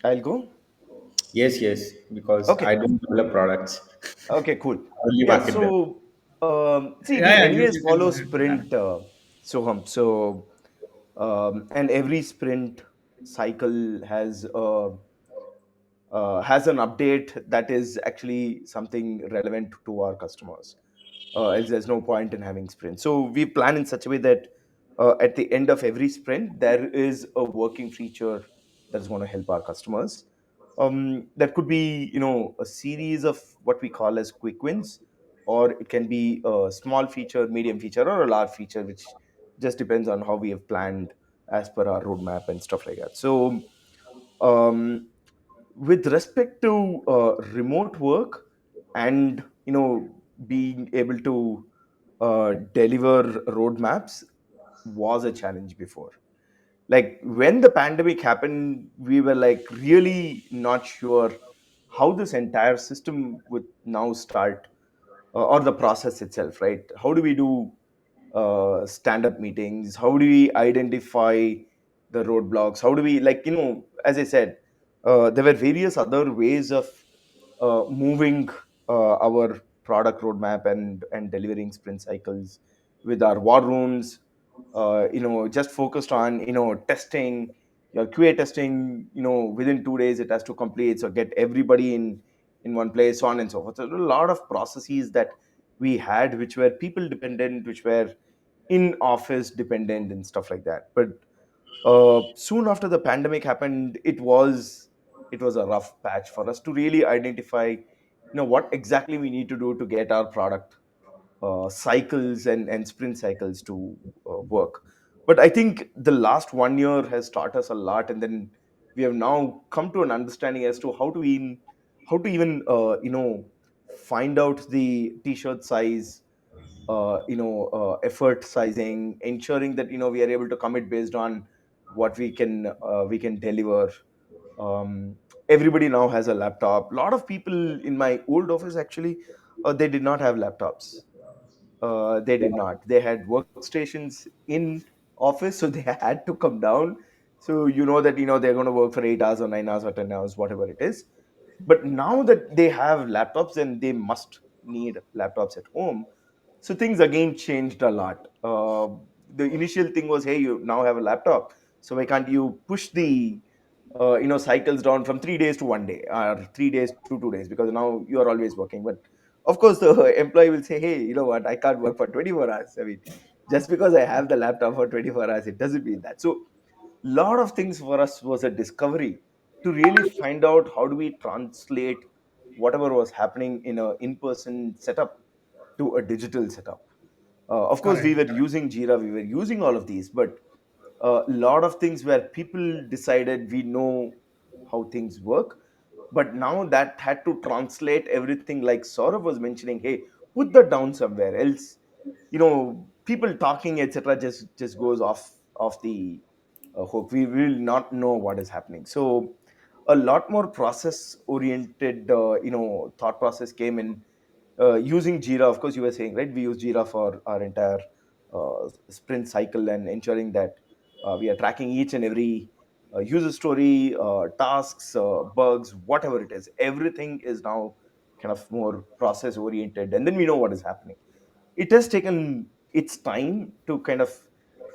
I'll go. Yes, yes, because I Okay. don't develop products. Okay, cool. I only Yeah, market them. so see, we Yeah, yeah, anyways you can go follow ahead with that. sprint, Soham. So, and every sprint cycle has an update that is actually something relevant to our customers. Else there's no point in having sprints. So we plan in such a way that at the end of every sprint, there is a working feature that's going to help our customers. That could be, a series of what we call as quick wins, or it can be a small feature, medium feature, or a large feature, which just depends on how we have planned as per our roadmap and stuff like that. So, um, with respect to remote work and being able to deliver roadmaps was a challenge before. Like when the pandemic happened, we were like really not sure how this entire system would now start, or the process itself, right? How do we do stand up meetings? How do we identify the roadblocks? How do we, like, as I said, there were various other ways of moving our product roadmap and delivering sprint cycles with our war rooms, just focused on testing your QA testing. Within 2 days it has to complete, so get everybody in one place, so on and so forth. So there were a lot of processes that we had, which were people dependent, which were in office dependent and stuff like that. But soon after the pandemic happened, it was a rough patch for us to really identify what exactly we need to do to get our product cycles and sprint cycles to work. But I think the last 1 year has taught us a lot, and then we have now come to an understanding as to how to even find out the t-shirt size, effort sizing, ensuring that we are able to commit based on what we can deliver. Everybody now has a laptop. A lot of people in my old office, actually, they did not have laptops. They did not. They had workstations in office, so they had to come down. So that they're going to work for 8 hours or 9 hours or 10 hours, whatever it is. But now that they have laptops, and they must need laptops at home, so things again changed a lot. The initial thing was, hey, you now have a laptop, so why can't you push the cycles down from 3 days to 1 day, or 3 days to 2 days, because now you are always working. But of course, the employee will say, hey, you know what, I can't work for 24 hours. I mean, just because I have the laptop for 24 hours, it doesn't mean that. So lot of things for us was a discovery to really find out how do we translate whatever was happening in a in-person setup to a digital setup. Of course, we Correct. were using Jira, we were using all of these, but a lot of things where people decided we know how things work, but now that had to translate everything, like Saurabh was mentioning. Hey, put that down somewhere else. People talking, etc., just goes off the hook. We will not know what is happening. So a lot more process oriented thought process came in, using Jira. Of course, you were saying, right, we use Jira for our entire sprint cycle, and ensuring that we are tracking each and every user story, tasks, bugs, whatever it is. Everything is now kind of more process oriented, and then we know what is happening. It has taken its time to kind of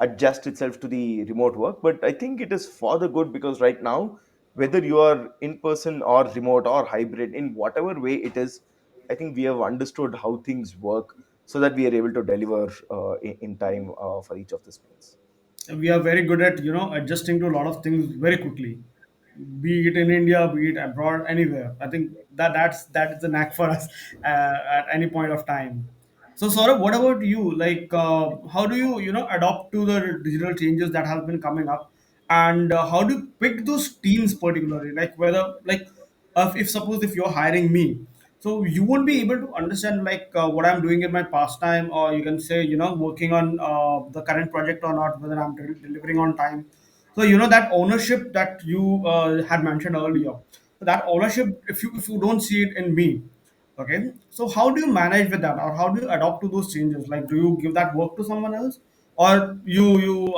adjust itself to the remote work, but I think it is for the good, because right now, whether you are in person or remote or hybrid, in whatever way it is, I think we have understood how things work, so that we are able to deliver in time for each of the sprints. We are very good at adjusting to a lot of things very quickly, be it in India, be it abroad, anywhere. I think that is the knack for us at any point of time. So Saurabh, what about you? Like, how do you adopt to the digital changes that have been coming up, and how do you pick those teams particularly? Like, whether, like, if suppose if you're hiring me, so you won't be able to understand like what I'm doing in my pastime, or you can say working on the current project or not, whether I'm delivering on time. So that ownership that you had mentioned earlier, that ownership, if you don't see it in me. Okay, so how do you manage with that, or how do you adopt to those changes? Like, do you give that work to someone else, or you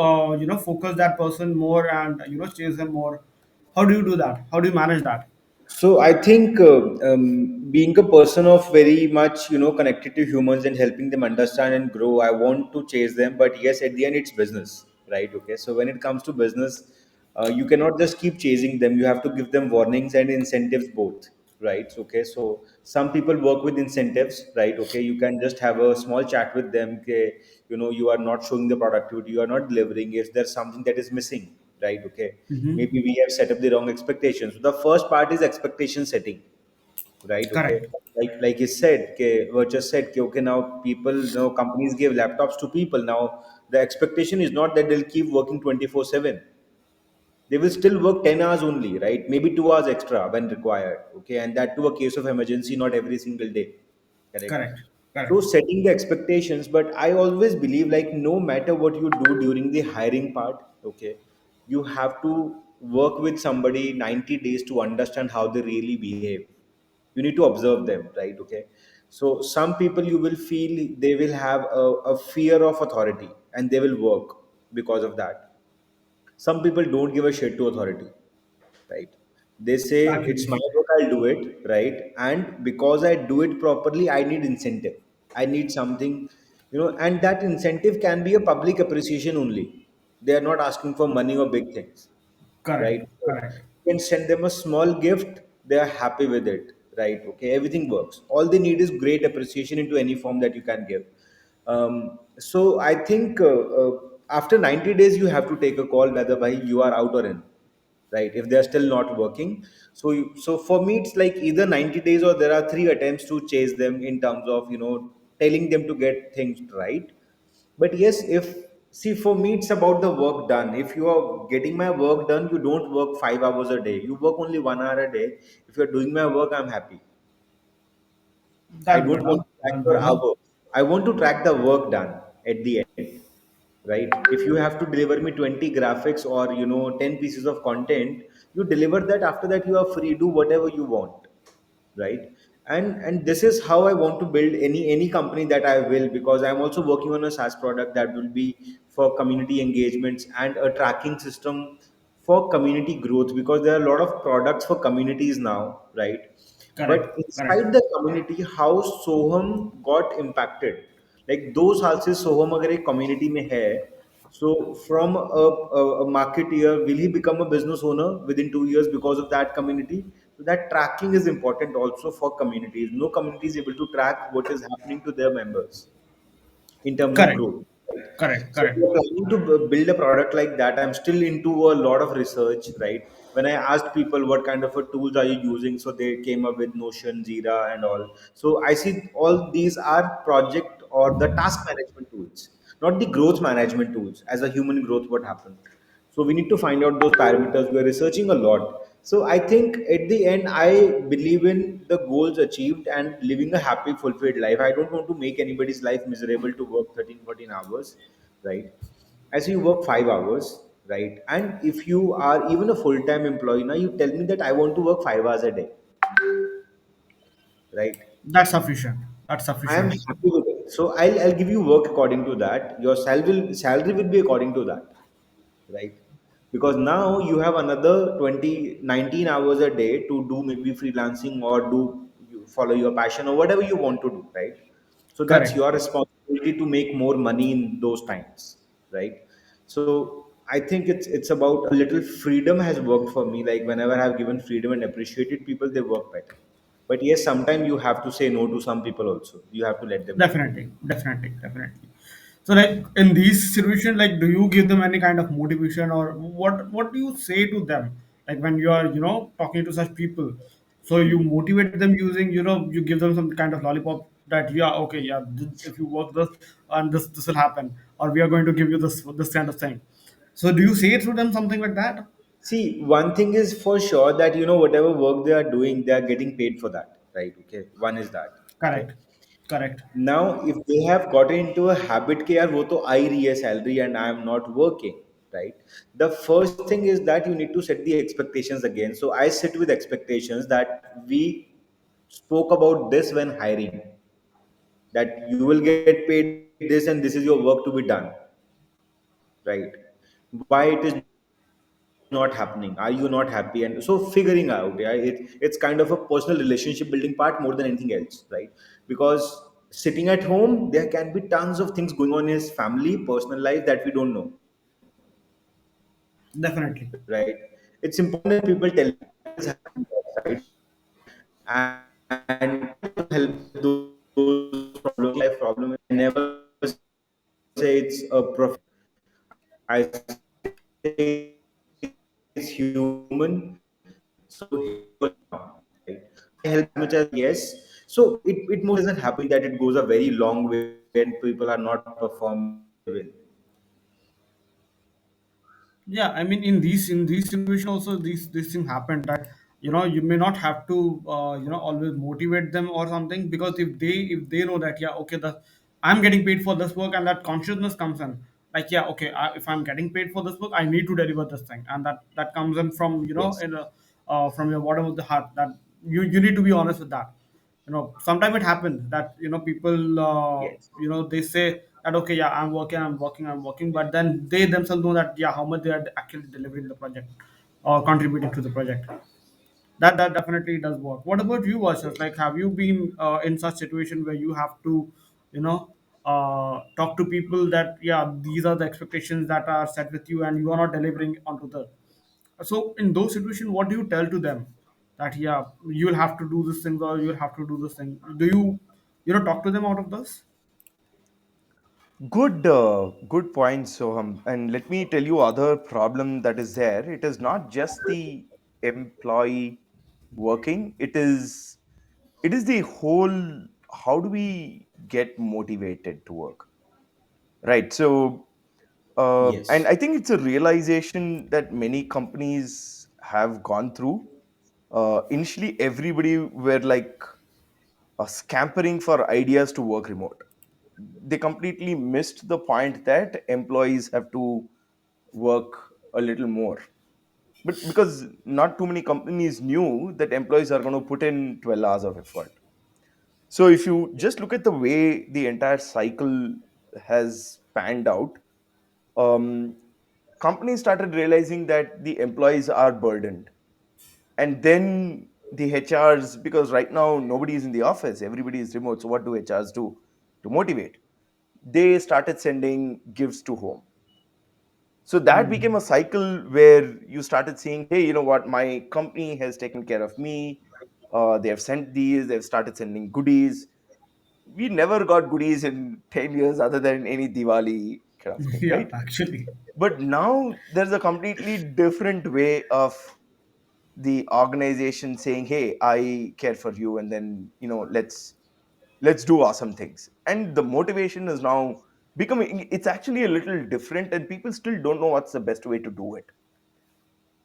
focus that person more and chase them more? How do you do that? How do you manage that? So I think being a person of very much connected to humans and helping them understand and grow, I want to chase them. But yes, at the end, it's business, right? Okay. So when it comes to business, you cannot just keep chasing them. You have to give them warnings and incentives both, right? Okay. So some people work with incentives, right? Okay. You can just have a small chat with them. Okay, you are not showing the productivity, you are not delivering. If there's something that is missing, right? Okay, Hmm. maybe we have set up the wrong expectations. So the first part is expectation setting, right? Okay, Correct. like you said, okay, or just said, okay, okay, now people, companies give laptops to people. Now the expectation is not that they'll keep working 24/7. They will still work 10 hours only, right? Maybe 2 hours extra when required. Okay, and that to a case of emergency, not every single day. Correct. Correct. So Correct. setting the expectations, but I always believe like no matter what you do during the hiring part, okay, you have to work with somebody 90 days to understand how they really behave. You need to observe them, right? Okay. So some people you will feel they will have a fear of authority and they will work because of that. Some people don't give a shit to authority, right? They say it's my Agree. work, I'll do it, right? And because I do it properly, I need incentive. I need something, and that incentive can be a public appreciation only. They are not asking for money or big things, right? Correct. Correct. You can send them a small gift, they are happy with it, right? Okay, everything works. All they need is great appreciation into any form that you can give. So I think after 90 days, you have to take a call whether by you are out or in, right? If they are still not working, so for me, it's like either 90 days or there are three attempts to chase them in terms of telling them to get things right. But yes, if see, for me it's about the work done. If you are getting my work done, you don't work 5 hours a day, you work only 1 hour a day. If you're doing my work, I'm happy. I That don't better. want to track That your better. hours. I want to track the work done at the end, right? If you have to deliver me 20 graphics or 10 pieces of content, you deliver that. After that, you are free. Do whatever you want, right? And this is how I want to build any company that I will, because I'm also working on a SaaS product that will be for community engagements and a tracking system for community growth, because there are a lot of products for communities now, right? Correct. But Correct. inside the community, how Soham got impacted, like 2 साल से Soham अगर एक community में है, so from a marketeer, will he become a business owner within 2 years because of that community? So that tracking is important also for communities. No community is able to track what is happening to their members in terms of Correct. growth. Right? Correct. So Correct. we're planning to build a product like that. I'm still into a lot of research, right? When I asked people what kind of a tools are you using, so they came up with Notion, Jira, and all. So I see all these are project or the task management tools, not the growth management tools. As a human growth, what happened? So we need to find out those parameters. We are researching a lot. So I think at the end, I believe in the goals achieved and living a happy, fulfilled life. I don't want to make anybody's life miserable to work 13, 14 hours, right? As you work 5 hours, right? And if you are even a full-time employee, now you tell me that I want to work 5 hours a day, right? That's sufficient. That's I am sufficient. happy with it. So I'll give you work according to that. Your salary will be according to that, right? Because now you have another 20 19 hours a day to do maybe freelancing or do you follow your passion or whatever you want to do, right? So that's Correct. your responsibility to make more money in those times, right? So I think it's about a little freedom has worked for me. Like whenever I've given freedom and appreciated people, they work better. But yes, sometimes you have to say no to some people also. You have to let them go. Definitely, definitely, definitely. So, like in these situations, like, do you give them any kind of motivation, or what do you say to them? Like when you are, talking to such people, so you motivate them using, you give them some kind of lollipop that yeah, okay, yeah, if you work this and this will happen, or we are going to give you this kind of thing. So, do you say to them something like that? See, one thing is for sure that whatever work they are doing, they are getting paid for that, right? Okay, one is that. Okay. Correct, correct, Now, if they have gotten into a habit कि यार वो तो आ ही रही है salary and I am not working, right? The first thing is that you need to set the expectations again. So I sit with expectations that we spoke about this when hiring, that you will get paid this and this is your work to be done, right? Why it is not happening? Are you not happy? And so figuring out, yeah, it's kind of a personal relationship building part more than anything else, right? Because sitting at home, there can be tons of things going on in his family, personal life that we don't know, right? definitely. It's important that people tell me that what is happening outside, and try to help them with those problems. If they have real life problems, I never say it's a professional issue. I say it's human. So here's what is happening now, right? So I help them as much as yes. So it mostly doesn't happen that it goes a very long way and people are not performing the way they will. Yeah, I mean, in these situations also, these things happen that you may not have to always motivate them or something, because if they know that yeah, okay, I'm getting paid for this work, and that consciousness comes in, like yeah, okay, if I'm getting paid for this work, I need to deliver this thing, and that comes in from Yes. from your bottom of the heart, that you need to be honest with that. Sometimes it happens that people Yes. they say that okay, yeah, I'm working, but then they themselves know that yeah, how much they are actually delivering the project or contributing to the project. That definitely does work. What about you, versus, Yes. like, have you been in such situation where you have to you know talk to people that yeah, these are the expectations that are set with you and you are not delivering onto the, so in those situations, what do you tell to them? That yeah, you'll have to do this thing, or you'll have to do this thing. Do you talk to them out of this? Good points, Soham. And let me tell you other problem that is there. It is not just the employee working. It is the whole. How do we get motivated to work, right? So and Yes. I think it's a realization that many companies have gone through. Initially everybody were like scampering for ideas to work remote. They completely missed the point that employees have to work a little more, but because not too many companies knew that employees are going to put in 12 hours of effort. So if you just look at the way the entire cycle has panned out, um, companies started realizing that the employees are burdened. And then the HRs, because right now nobody is in the office, everybody is remote. So what do HRs do to motivate? They started sending gifts to home. So that became a Hmm. cycle where you started seeing, hey, you know what, my company has taken care of me. They have sent these, they've started sending goodies. We never got goodies in 10 years other than any Diwali kind of thing, Yeah, right? actually. But now there's a completely different way of the organization saying, hey, I care for you, and then, let's do awesome things. And the motivation is now becoming, it's actually a little different, and people still don't know what's the best way to do it.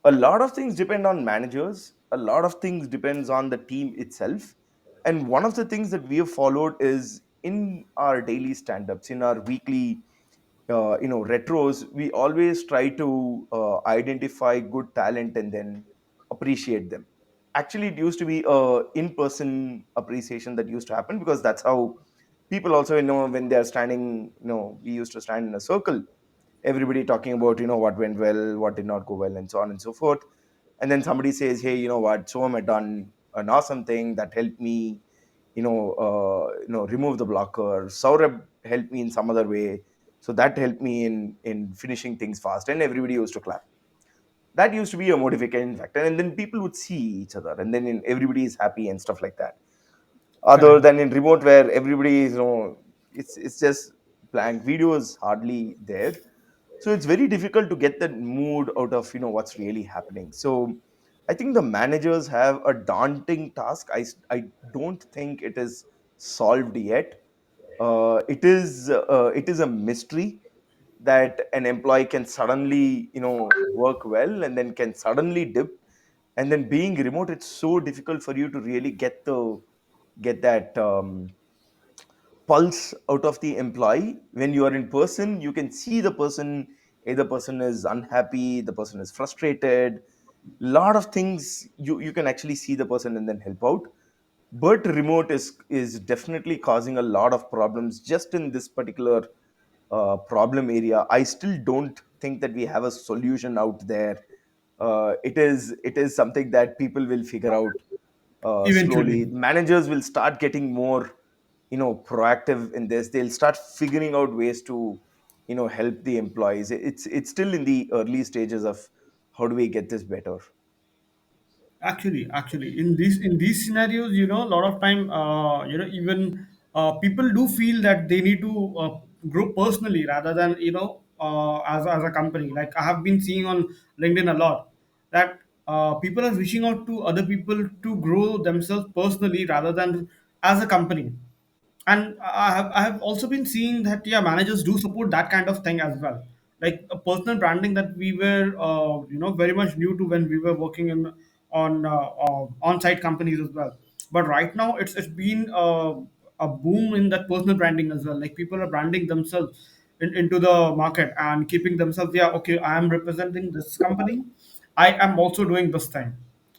A lot of things depend on managers, a lot of things depends on the team itself. And one of the things that we have followed is in our daily stand-ups, in our weekly retros, we always try to identify good talent and then appreciate them. Actually, it used to be a in-person appreciation that used to happen, because that's how people also, when they're standing, we used to stand in a circle, everybody talking about, what went well, what did not go well, and so on and so forth. And then somebody says, hey, you know what, so I had done an awesome thing that helped me, remove the blocker. Saurabh helped me in some other way, so that helped me in finishing things fast, and everybody used to clap. That used to be a motivating factor, and then people would see each other, and then everybody is happy and stuff like that. Other Correct. than in remote, where everybody is, it's just blank, video is hardly there. So it's very difficult to get that mood out of, what's really happening. So I think the managers have a daunting task. I don't think it is solved yet. It is a mystery that an employee can suddenly, work well, and then can suddenly dip. And then being remote, it's so difficult for you to really get that pulse out of the employee. When you are in person, you can see the person. Either person is unhappy, the person is frustrated, lot of things, you can actually see the person and then help out. But remote is definitely causing a lot of problems just in this particular problem area. I still don't think that we have a solution out there. It is something that people will figure out slowly. Eventually. Managers will start getting more, proactive in this. They'll start figuring out ways to, help the employees. It's still in the early stages of how do we get this better. Actually, in these scenarios, a lot of time, even people do feel that they need to grow personally rather than as a company. Like I have been seeing on LinkedIn a lot that people are reaching out to other people to grow themselves personally rather than as a company. And I have also been seeing that yeah, managers do support that kind of thing as well, like a personal branding that we were very much new to when we were working in on-site companies as well. But right now it's been a boom in that personal branding as well. Like people are branding themselves into the market and keeping themselves, yeah, okay, I am representing this company, I am also doing this thing.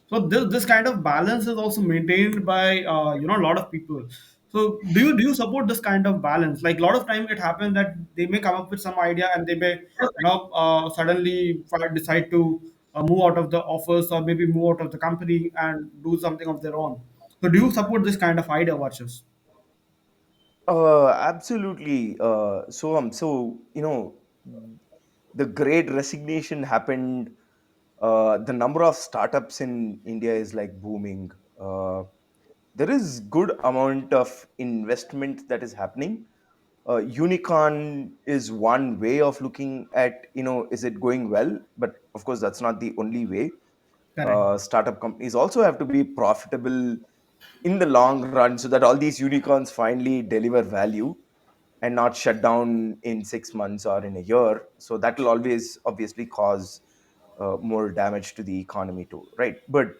So this kind of balance is also maintained by a lot of people. So do you support this kind of balance? Like a lot of time it happens that they may come up with some idea and they may suddenly decide to move out of the office or maybe move out of the company and do something of their own. So do you support this kind of idea, watches? Absolutely. So the great resignation happened. The number of startups in India is like booming. Uh, there is good amount of investment that is happening. Unicorn is one way of looking at, is it going well? But of course, that's not the only way. Correct. Startup companies also have to be profitable in the long run, so that all these unicorns finally deliver value and not shut down in 6 months or in a year. So that will always obviously cause more damage to the economy too, right? But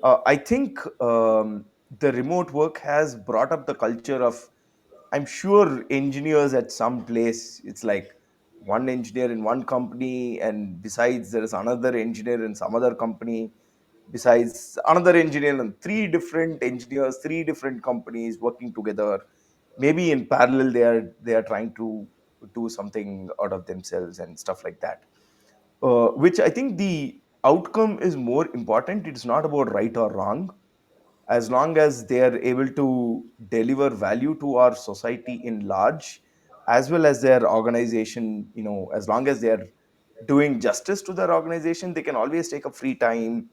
I think the remote work has brought up the culture of, I'm sure, engineers at some place. It's like one engineer in one company, and besides, there is another engineer in some other company, besides another engineer, and three different engineers, three different companies working together. Maybe in parallel, they are trying to do something out of themselves and stuff like that. Which I think the outcome is more important. It's not about right or wrong, as long as they are able to deliver value to our society in large, as well as their organization. As long as they are doing justice to their organization, they can always take a free time,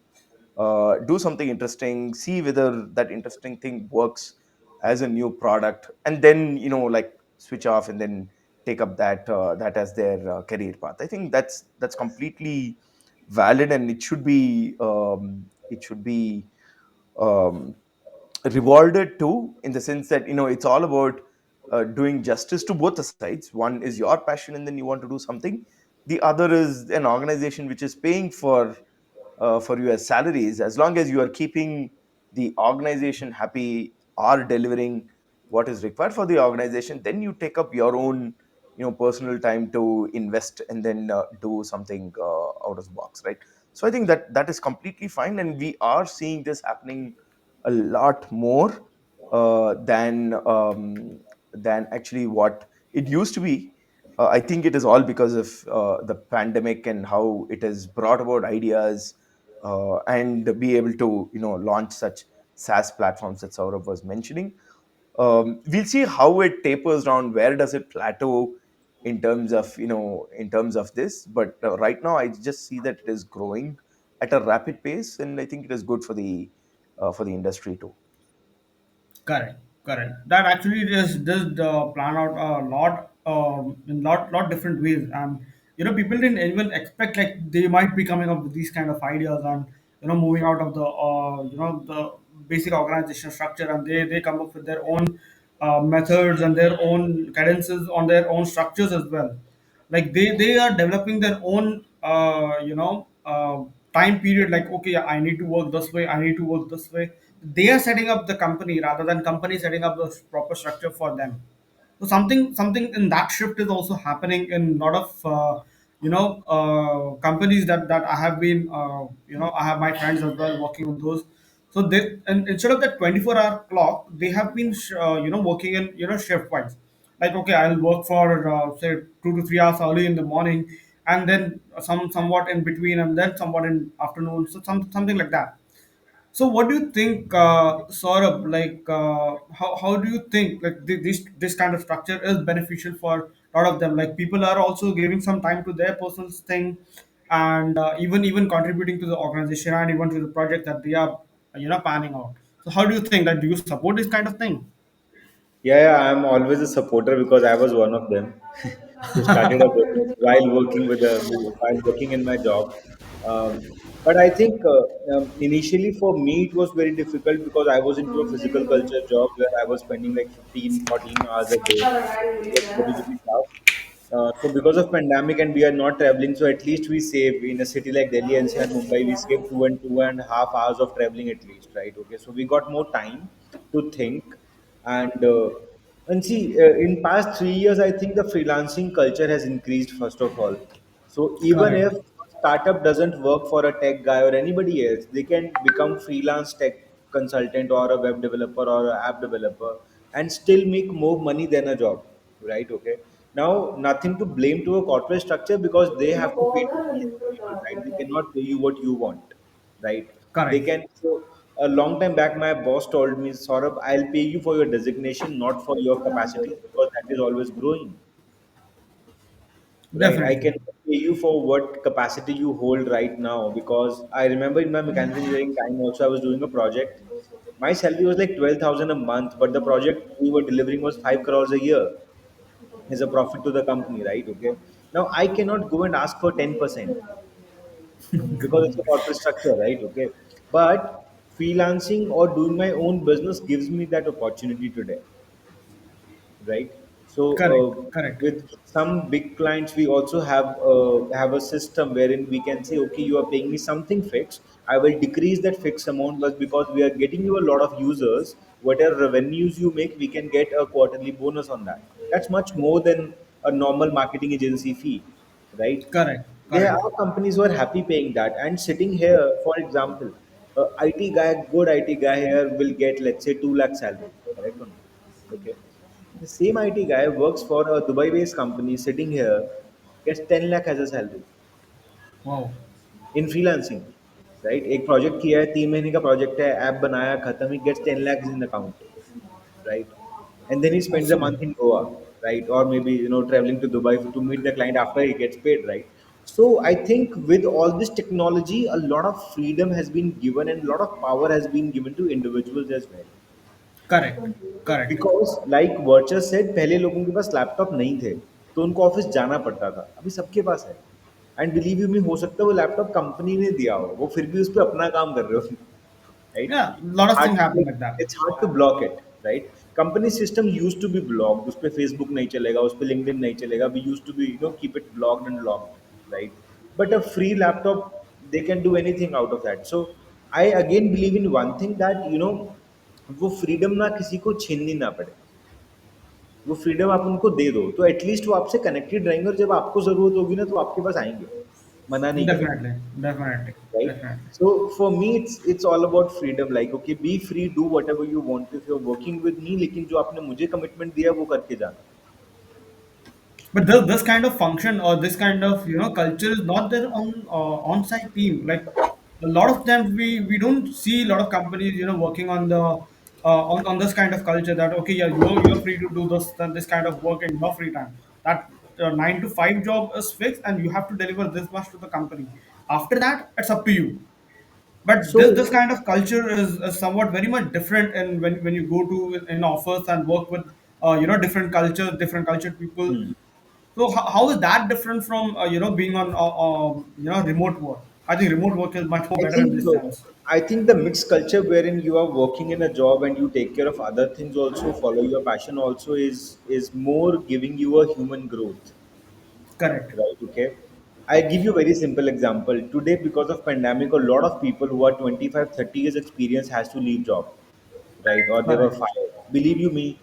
do something interesting, see whether that interesting thing works as a new product, and then like switch off and then take up that as their career path. I think that's completely valid, and it should be um, rewarded too, in the sense that it's all about doing justice to both the sides. One is your passion and then you want to do something. The other is an organization which is paying for your salaries. As long as you are keeping the organization happy, are delivering what is required for the organization, then you take up your own personal time to invest and then do something out of the box, right? So I think that is completely fine, and we are seeing this happening a lot more than actually what it used to be. I think it is all because of the pandemic and how it has brought about ideas, and be able to launch such SaaS platforms that Saurabh was mentioning. We'll see how it tapers down. Where does it plateau in terms of this? But right now, I just see that it is growing at a rapid pace, and I think it is good for the industry too. Correct, correct. That actually just plan out a lot, in lot different ways, and people didn't even expect like they might be coming up with these kind of ideas, and moving out of the the basic organization structure, and they come up with their own methods and their own cadences on their own structures as well. Like they are developing their own time period, like okay, I need to work this way, I need to work this way. They are setting up the company rather than company setting up the proper structure for them. So something in that shift is also happening in a lot of companies that I have been I have my friends as well working on those. So they, and instead of that 24-hour clock, they have been working in shift wise. Like okay, I'll work for say 2 to 3 hours early in the morning, and then somewhat in between, and then somewhat in afternoon. So something like that. So, what do you think, Saurabh? Like, how do you think like this kind of structure is beneficial for a lot of them? Like, people are also giving some time to their personal thing, and even contributing to the organization and even to the project that they are planning out. So, how do you think that? Do you support this kind of thing? Yeah, I'm always a supporter because I was one of them who started a business while working in my job. But I think initially for me it was very difficult because I was into a physical culture job where I was spending like 15, 14 hours a day. It was very, very tough. So because of pandemic and we are not traveling, so at least we save in a city like Delhi NCR and Mumbai, we save 2.5 hours of traveling at least, right? Okay, so we got more time to think, and see, in past 3 years, I think the freelancing culture has increased first of all. So even Correct. if a startup doesn't work for a tech guy or anybody else, they can become freelance tech consultant or a web developer or an app developer and still make more money than a job, right? Okay. Now, nothing to blame to a corporate structure because they have to pay to please the people, right? They cannot pay you what you want, right? They Correct. can. So a long time back, my boss told me, Saurabh, I'll pay you for your designation, not for your capacities, because that is always growing, right? I Definitely. can pay you for what capacity you hold right now, because I remember in my mechanical engineering time also I was doing a project. My salary was like 12,000 a month, but the project we were delivering was 5 crores a year as a profit to the company, right? Okay. Now I cannot go and ask for 10% because it's a corporate structure, right? Okay. But freelancing or doing my own business gives me that opportunity today, right? So Correct, correct, with some big clients, we also have a system wherein we can say, okay, you are paying me something fixed. I will decrease that fixed amount, but because we are getting you a lot of users, whatever revenues you make, we can get a quarterly bonus on that. That's much more than a normal marketing agency fee, right? correct, There correct. are companies who are happy paying that. And sitting here, for example, a IT guy, good IT guy here will get, let's say, 2 lakh salary, correct or not? Okay. The same IT guy works for a Dubai-based company sitting here, gets 10 lakh as a salary Wow. in freelancing, right? एक project किया है, 3 महीने का project है, app बनाया, खत्म, ही gets 10 lakhs in account, right? And then he spends a month Absolutely. in Goa, right? Or maybe, traveling to Dubai to meet the client after he gets paid, right? So I think with all this technology, a lot of freedom has been given and a lot of power has been given to individuals as well. Correct, correct. Because like vulture said, पहले लोगों के पास laptop नहीं थे, तो उनको office जाना पड़ता था, अभी सबके पास है। एंड बिलीव यू मी, हो सकता है वो लैपटॉप कंपनी ने दिया हो, वो फिर भी उस पर अपना काम कर रहे हो, right? Yeah, a lot It's of hard things to happen like, like that. it's hard to block it, right? Company system used to be blocked, उस पे Facebook नहीं चलेगा, उस पे LinkedIn नहीं चलेगा, we used to be, keep it blocked and locked, right? But a free laptop, they can do anything out of that. So I again believe in one thing, that वो freedom ना किसी को छीननी ना पड़े, वो freedom आप उनको दे दो, तो एटलीस्ट वो आपसे कनेक्टेड रहेंगे, और जब आपको जरूरत होगी ना, तो आपके पास आएंगे, मना नहीं करेंगे, Definitely, definitely, right? definitely. So for me, it's all about freedom, like okay, be free, do whatever you want if you're working with me, लेकिन जो आपने मुझे कमिटमेंट दिया वो करके जाना। But this kind of function or this kind of culture is not there on on-site team. Like a lot of them, we don't see a lot of companies working on the on this kind of culture that okay, yeah, you're free to do this kind of work in your free time. That 9 to 5 job is fixed and you have to deliver this much to the company. After that, it's up to you. But this So kind of culture is somewhat very much different in when you go to in office and work with different cultures, different cultured people. So how is that different from being on remote work? I think remote work is much more I better in think this sense. I think the mixed culture wherein you are working in a job and you take care of other things also, follow your passion also, is more giving you a human growth. Correct. Right, okay. I give you a very simple example. Today, because of pandemic, a lot of people who are 25, 30 years experience has to leave job, right? Or they were Correct. fired. Believe you me,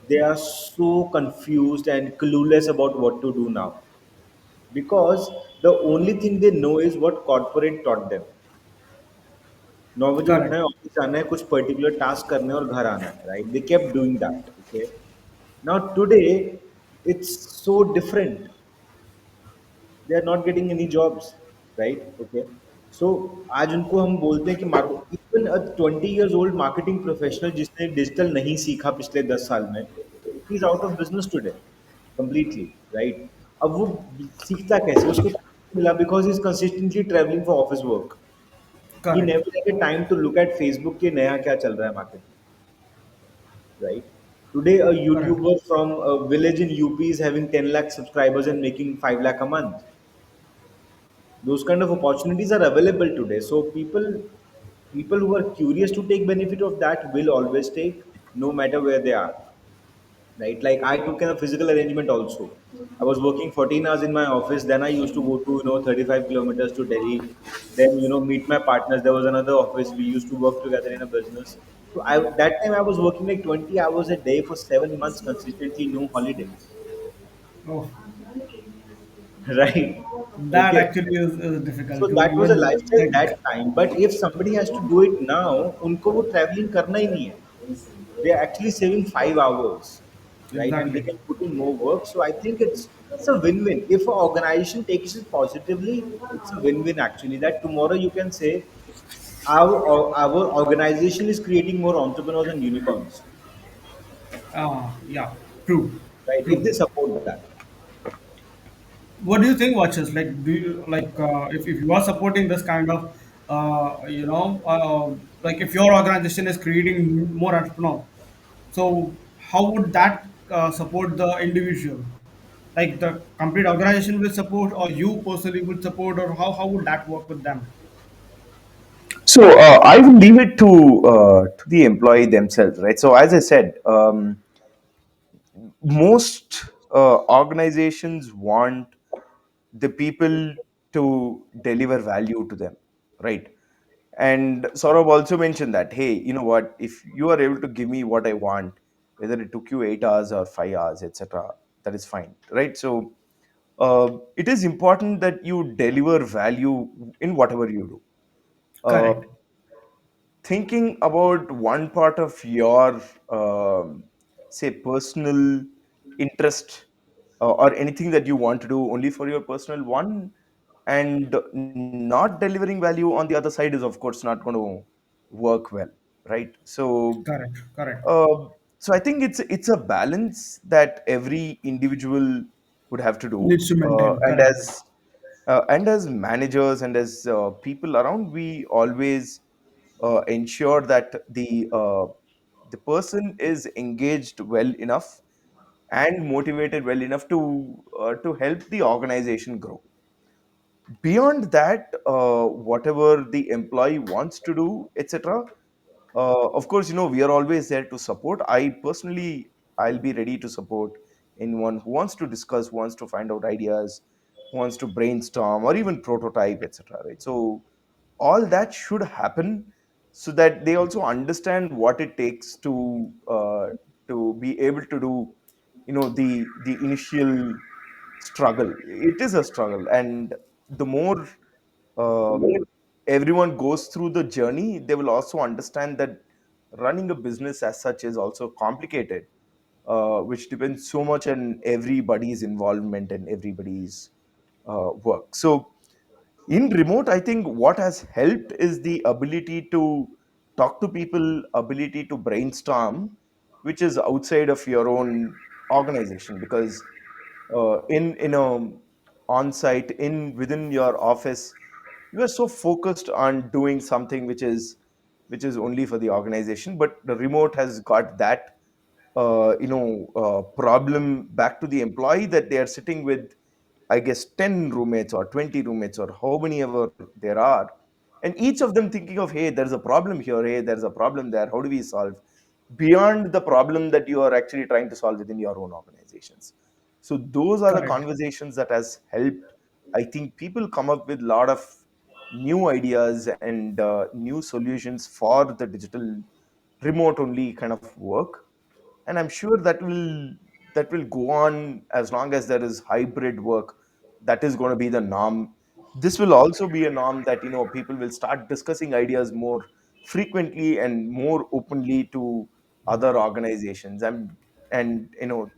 they are so confused and clueless about what to do now. Because the only thing they know is what corporate taught them. 9 बजे उठना Correct. है, office जाना है, कुछ particular task करने हैं और घर आना है, right? They kept doing that, okay. Now today, it's so different. They are not getting any jobs, right? Okay. So आज उनको हम बोलते हैं कि market, even a 20 years old marketing professional जिसने डिजिटल नहीं सीखा पिछले 10 साल में, he is out of business today completely, right? अब वो सीखता कैसे, उसको मिला because is consistently travelling for office work. He Correct. Never get time to look at Facebook के नया क्या चल रहा है मार्केट में, right? Today, a Correct. YouTuber from a village in UP is having 10 lakh subscribers and making 5 lakh a month. Those kind of opportunities are available today, so people who are curious to take benefit of that will always take, no matter where they are, right? Like I took a physical arrangement also. I was working 14 hours in my office, then I used to go to 35 kilometers to Delhi, then meet my partners. There was another office, we used to work together in a business. So I, that time I was working like 20 hours a day for 7 months consistently, no holidays. Oh, Right? that Okay. actually is difficult So to that was a even lifestyle think. that time. But if somebody has to do it now, उनको वो traveling करना ही नहीं है. They are actually saving 5 hours, right? And they Exactly. can put in more work. So I think it's a win-win. If an organization takes it positively, it's a win-win actually. That tomorrow you can say our organization is creating more entrepreneurs and unicorns, Yeah. True. right? If True. they support that. What do you think, watches? Like, do you like if you are supporting this kind of like if your organization is creating more entrepreneurs, so how would that support the individual? Like the complete organization will support, or you personally would support, or how would that work with them? So I will leave it to the employee themselves, right? So as I said, most organizations want the people to deliver value to them, right? And Saurabh also mentioned that, hey, you know what? If you are able to give me what I want, whether it took you 8 hours or 5 hours, etc., that is fine, right? So it is important that you deliver value in whatever you do. Uh, Correct. Thinking about one part of your say personal interest, or anything that you want to do only for your personal one, and not delivering value on the other side is of course not going to work well, right? So Correct. Correct. uh, so I think it's a balance that every individual would have to do, Needs to maintain. Correct. and as managers and as people around, we always ensure that the person is engaged well enough and motivated well enough to help the organization grow. Beyond that, whatever the employee wants to do, etc., of course, we are always there to support. I'll be ready to support anyone who wants to discuss, who wants to find out ideas, who wants to brainstorm or even prototype, etc., right? So all that should happen so that they also understand what it takes to be able to do, the initial struggle. It is a struggle, and the more um, everyone goes through the journey, they will also understand that running a business as such is also complicated, which depends so much on everybody's involvement and everybody's work. So in remote, I think what has helped is the ability to talk to people, ability to brainstorm, which is outside of your own organization. Because in a on site, in within your office, you are so focused on doing something which is only for the organization. But the remote has got that problem back to the employee, that they are sitting with, I guess, 10 roommates or 20 roommates or how many ever there are. And each of them thinking of, hey, there's a problem here, hey, there's a problem there. How do we solve? Beyond the problem that you are actually trying to solve within your own organizations. So those are the Correct. conversations that has helped, I think, people come up with a lot of new ideas and new solutions for the digital remote only kind of work. And I'm sure that will go on as long as there is hybrid work. That is going to be the norm. This will also be a norm that people will start discussing ideas more frequently and more openly to other organizations. And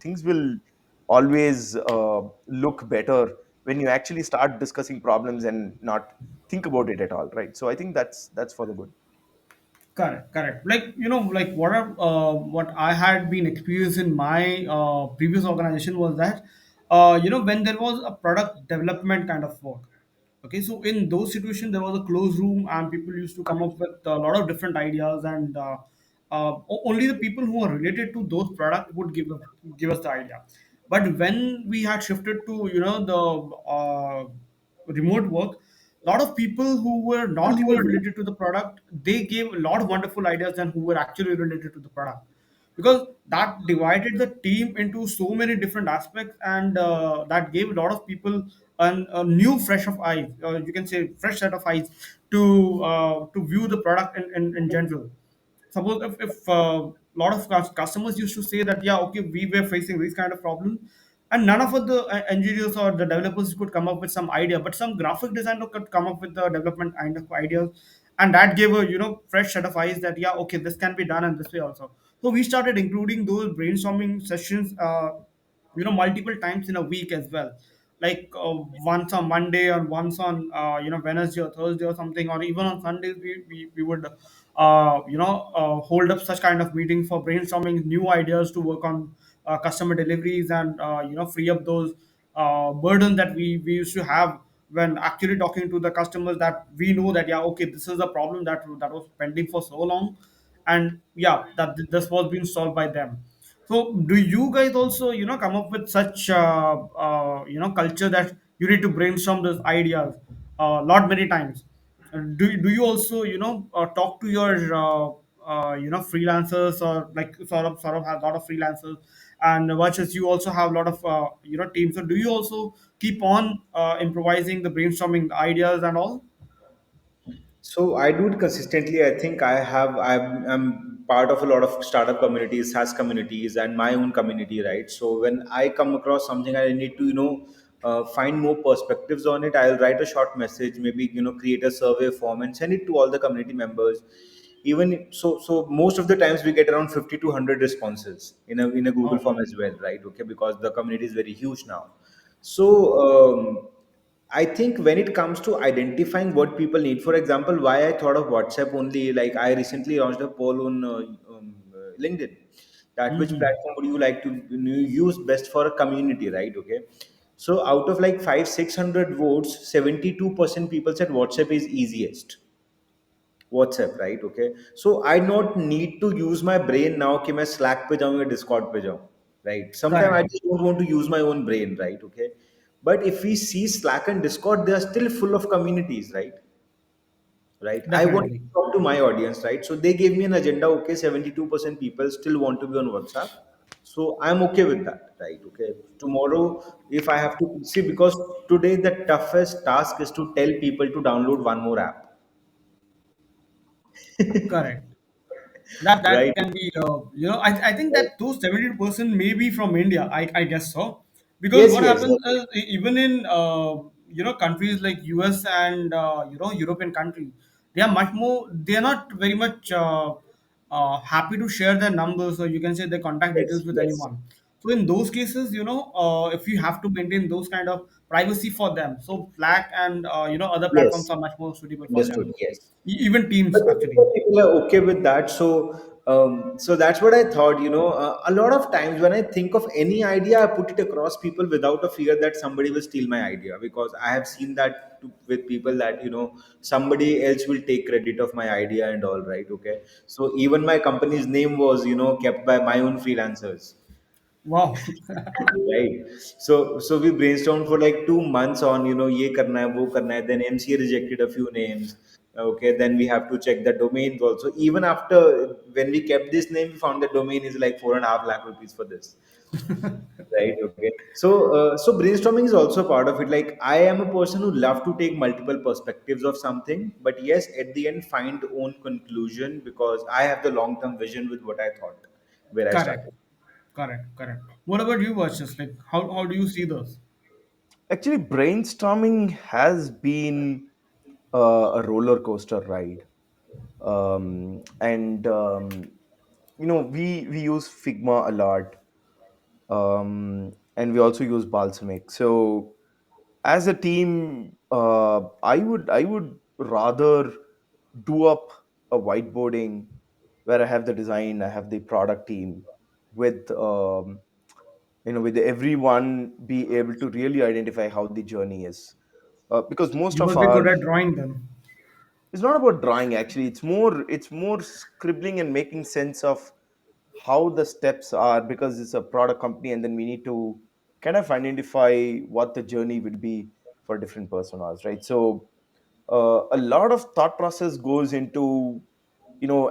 things will always look better when you actually start discussing problems and not think about it at all, right? So I think that's for the good. Correct, correct. Like like what I had been experienced in my previous organization was that when there was a product development kind of work. Okay, so in those situations there was a closed room and people used to come up with a lot of different ideas, and only the people who are related to those products would give us the idea. But when we had shifted to the remote work, a lot of people who were not even related to the product, they gave a lot of wonderful ideas than who were actually related to the product, because that divided the team into so many different aspects, and that gave a lot of people a new fresh of eyes, you can say fresh set of eyes to view the product in general. Suppose if a lot of customers used to say that, yeah, okay, we were facing this kind of problem, and none of the engineers or the developers could come up with some idea, but some graphic designer could come up with the development kind of ideas, and that gave a fresh set of eyes that, yeah, okay, this can be done in this way also. So we started including those brainstorming sessions multiple times in a week as well, like once on Monday and once on Wednesday or Thursday or something, or even on Sundays we would hold up such kind of meetings for brainstorming new ideas to work on customer deliveries, and free up those burden that we used to have when actually talking to the customers, that we know that, yeah, okay, this is a problem that was pending for so long, and yeah, that this was being solved by them. So do you guys also come up with such culture that you need to brainstorm those ideas lot many times? do you also talk to your freelancers, or like sort of have a lot of freelancers, and versus you also have a lot of teams, so do you also keep on improvising, the brainstorming, the ideas and all? So I do it consistently. I think I'm part of a lot of startup communities, SaaS communities, and my own community, right? So when I come across something, I need to find more perspectives on it. I'll write a short message, maybe create a survey form and send it to all the community members. So most of the times we get around 50 to 100 responses in a Google Oh, form as well, right? Okay, because the community is very huge now. So I think when it comes to identifying what people need, for example, why I thought of WhatsApp only, like I recently launched a poll on LinkedIn, that which hmm, platform would you like to use best for a community, right? Okay. So out of like 600 votes, 72% people said WhatsApp is easiest. WhatsApp, right? Okay. So I not need to use my brain now कि मैं Slack पे जाऊँ या Discord पे जाऊँ, right? Sometimes I correct, just don't want to use my own brain, right? Okay. But if we see Slack and Discord, they are still full of communities, right? Right. I want to definitely, talk to my audience, right? So they gave me an agenda. Okay, 72% people still want to be on WhatsApp. So I'm okay with that, right? Okay. Tomorrow, if I have to see, because today the toughest task is to tell people to download one more app, correct. That right? can be I think that those 70% may be from India, I guess so, because Yes, what yes, happens is even in countries like US and European countries, they are much more, they are not very much happy to share their numbers, or you can say their contact yes, details with yes. anyone. So in those cases, if you have to maintain those kind of privacy for them, so Slack and other platforms Yes, are much more suitable for understood. them. Yes. Even But Teams actually. people are okay with that. So that's what I thought. A lot of times when I think of any idea, I put it across people without a fear that somebody will steal my idea, because I have seen that with people that somebody else will take credit of my idea and all, right? Okay. So even my company's name was kept by my own freelancers. Wow. Right. So we brainstormed for like 2 months on ye karna hai, wo karna hai. Then MCA rejected a few names. Okay, then we have to check the domains also. Even after, when we kept this name, we found the domain is like 4.5 lakh rupees for this. Right. Okay. So brainstorming is also part of it. Like I am a person who love to take multiple perspectives of something, but yes, at the end find own conclusion, because I have the long term vision with what I thought where I Correct. started. Correct. What about you, Versus? Like, how do you see those? Actually, brainstorming has been a roller coaster ride. And we use Figma a lot, and we also use Balsamic. So as a team, I would rather do up a whiteboarding where I have the design, I have the product team with with everyone be able to really identify how the journey is, because most You of must be our, good at drawing them. it's not about drawing, actually. It's more scribbling and making sense of how the steps are, because it's a product company, and then we need to kind of identify what the journey would be for different personas, right? So a lot of thought process goes into,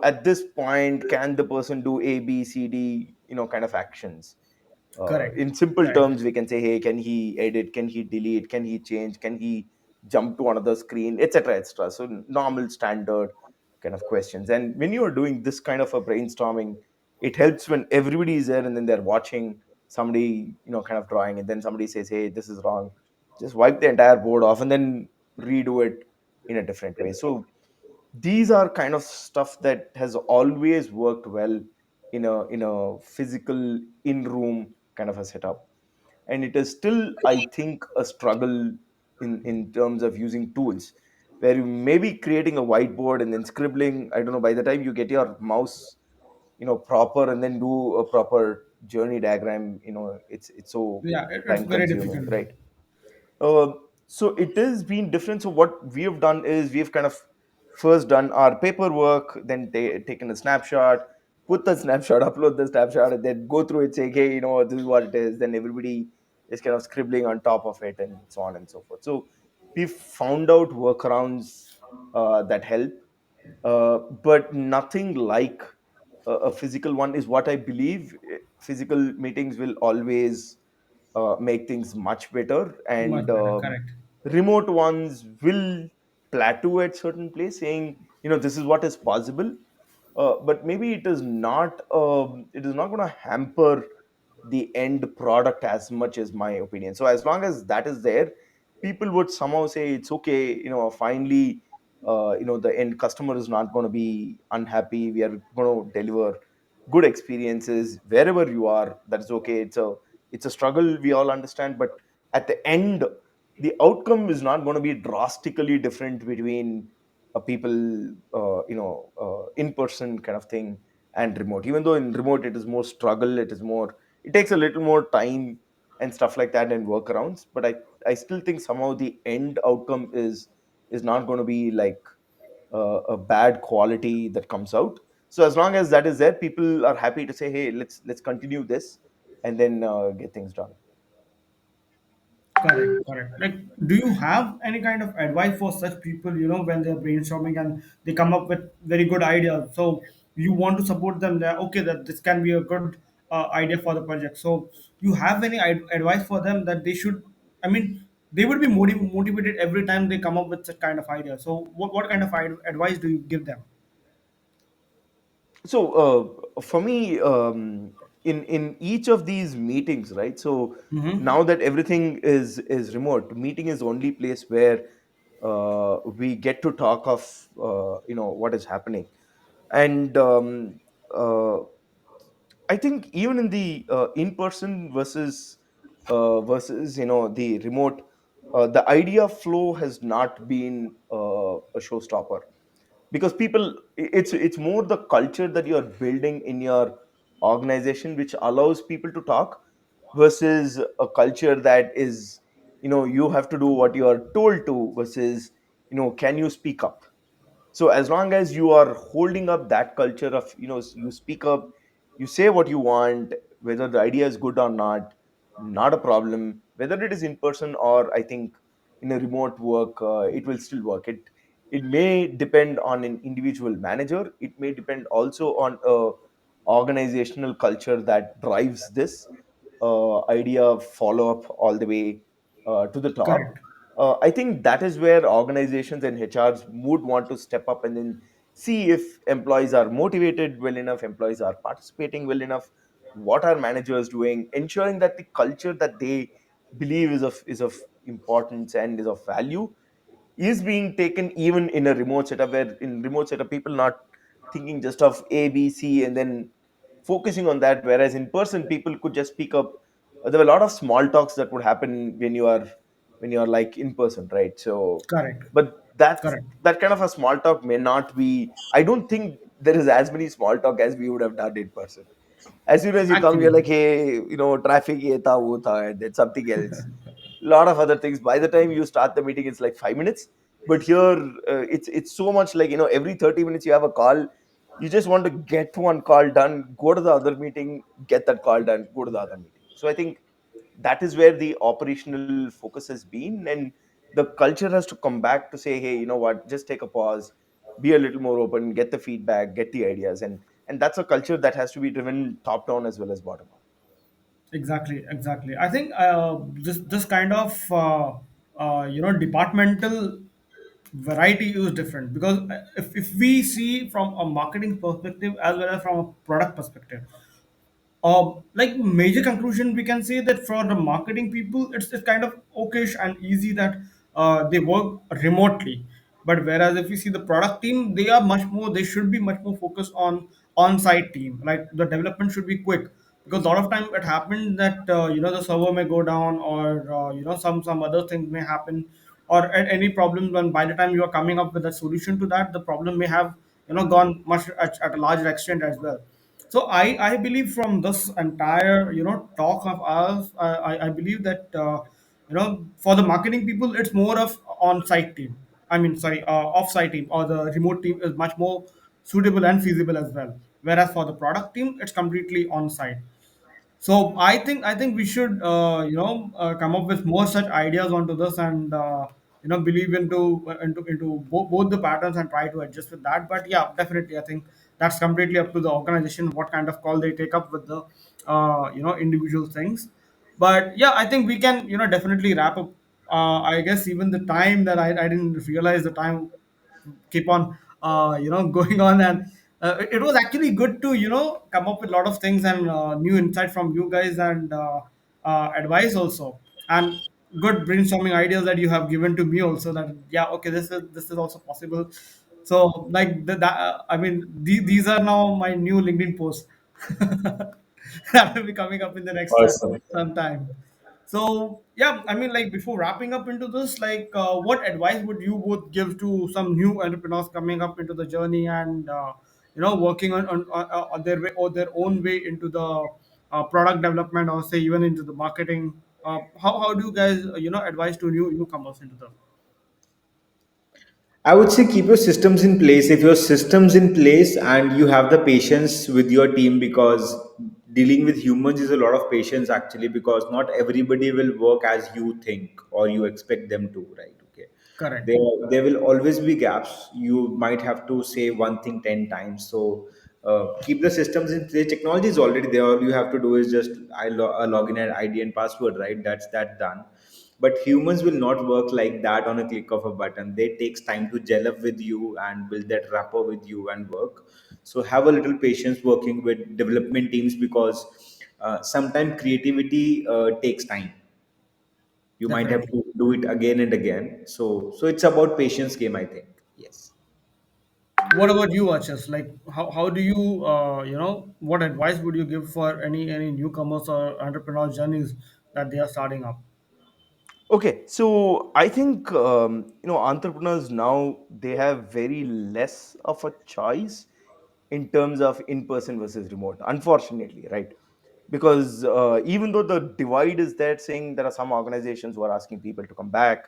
at this point, can the person do A, B, C, D, kind of actions. Correct. In simple Correct. terms, we can say, hey, can he edit, can he delete, can he change, can he jump to another screen, etc., etc. So normal standard kind of questions. And when you are doing this kind of a brainstorming, it helps when everybody is there and then they're watching somebody, kind of drawing, and then somebody says, hey, this is wrong. Just wipe the entire board off and then redo it in a different way. So these are kind of stuff that has always worked well in a physical in room kind of a setup. And it is still, I think, a struggle in terms of using tools, where you may be creating a whiteboard and then scribbling. I don't know, by the time you get your mouse proper and then do a proper journey diagram, it's so Yeah, it's time very consuming, difficult. right? uh, so it has been different. So what we have done is we've kind of first done our paperwork, then taken a snapshot, put the snapshot, upload the snapshot, and then go through it, saying, hey, this is what it is. Then everybody is kind of scribbling on top of it, and so on and so forth. So we found out workarounds that help, but nothing like a physical one is what I believe. Physical meetings will always make things much better, Much and better. Correct. remote ones will plateau at certain place, saying, this is what is possible, but maybe it is not going to hamper the end product as much, as my opinion. So as long as that is there, people would somehow say it's okay, finally, the end customer is not going to be unhappy, we are going to deliver good experiences wherever you are. That's okay. It's a struggle, we all understand, but at the end, the outcome is not going to be drastically different between a people, in person kind of thing and remote. Even though in remote it is more struggle, it takes a little more time and stuff like that and workarounds, but I still think somehow the end outcome is not going to be like a bad quality that comes out. So as long as that is there, people are happy to say, hey, let's continue this, and then get things done. Correct, correct. Like, do you have any kind of advice for such people, when they're brainstorming and they come up with very good ideas? So you want to support them that, okay, that this can be a good idea for the project. So you have any advice for them that they should, I mean, they would be motivated every time they come up with such kind of idea. So what kind of advice do you give them? So for me, in each of these meetings, right? So Mm-hmm. now that everything is remote, meeting is the only place where we get to talk of what is happening. And uh, I think even in the in person versus the remote, the idea flow has not been a showstopper, because people, it's more the culture that you're building in your organization which allows people to talk, versus a culture that is, you have to do what you are told to, versus, can you speak up. So as long as you are holding up that culture of, you speak up, you say what you want, whether the idea is good or not a problem, whether it is in person, or I think in a remote work, it will still work. It may depend on an individual manager, it may depend also on a organizational culture that drives this idea follow up all the way to the top. Correct. I think that is where organizations and HRs would want to step up and then see if employees are motivated well enough, employees are participating well enough, what are managers doing, ensuring that the culture that they believe is of importance and is of value is being taken even in a remote setup, where in remote setup people not thinking just of A, B, C and then focusing on that, whereas in person people could just speak up. There were a lot of small talks that would happen when you are like in person, right? So Correct. but Correct. that kind of a small talk may not be, I don't think there is as many small talk as we would have done in person. As soon as you come, you're Actually, like, hey, traffic ye tha, wo tha, and then something else. Lot of other things. By the time you start the meeting, it's like 5 minutes. But here, it's so much like, every 30 minutes you have a call. You just want to get one call done, go to the other meeting, get that call done, go to the other meeting. So I think that is where the operational focus has been, and the culture has to come back to say, hey, you know what, just take a pause, be a little more open, get the feedback, get the ideas, and that's a culture that has to be driven top down as well as bottom up. exactly, exactly. I think this kind of departmental variety is different because if we see from a marketing perspective as well as from a product perspective, like major conclusion we can say that for the marketing people it's kind of okayish and easy that they work remotely, but whereas if you see the product team, they are much more, they should be much more focused on site team, like the development should be quick, because a lot of time it happened that the server may go down, or some other things may happen, or at any problem, when by the time you are coming up with a solution to that, the problem may have gone much at a larger extent as well. So I believe from this entire talk of ours, I believe that for the marketing people it's more of on-site team. I mean, sorry, off-site team or the remote team is much more suitable and feasible as well. Whereas for the product team, it's completely on-site. So I think we should come up with more such ideas onto this, and believe both the patterns and try to adjust with that. But yeah, definitely, I think that's completely up to the organization what kind of call they take up with the individual things. But yeah, I think we can definitely wrap up. I guess even the time that I didn't realize the time keep on going on, and it was actually good to come up with a lot of things and new insight from you guys, and advice also, and good brainstorming ideas that you have given to me also, that yeah, okay, this is also possible. So like I mean, these are now my new LinkedIn posts that will be coming up in the next Awesome. some time. So yeah, I mean, like before wrapping up into this, like what advice would you would give to some new entrepreneurs coming up into the journey, and working on their way or their own way into the product development, or say even into the marketing? How do you guys advise to newcomers into the? I would say keep your systems in place. If your systems in place and you have the patience with your team, because dealing with humans is a lot of patience actually, because not everybody will work as you think or you expect them to, right? Okay. Correct. There will always be gaps. You might have to say one thing 10 times. So keep the systems in place. Technology is already there. All you have to do is just log in an ID and password, right? That's that done. But humans will not work like that on a click of a button. They takes time to gel up with you and build that rapport with you and work. So have a little patience working with development teams, because sometimes creativity takes time. You might have Definitely. to do it again and again. So it's about patience game, I think. Yes. What about you, Achas? Like, how do you, what advice would you give for any newcomers or entrepreneur journeys that they are starting up? Okay, so I think entrepreneurs now they have very less of a choice in terms of in-person versus remote. Unfortunately, right? Because even though the divide is there, saying there are some organizations who are asking people to come back,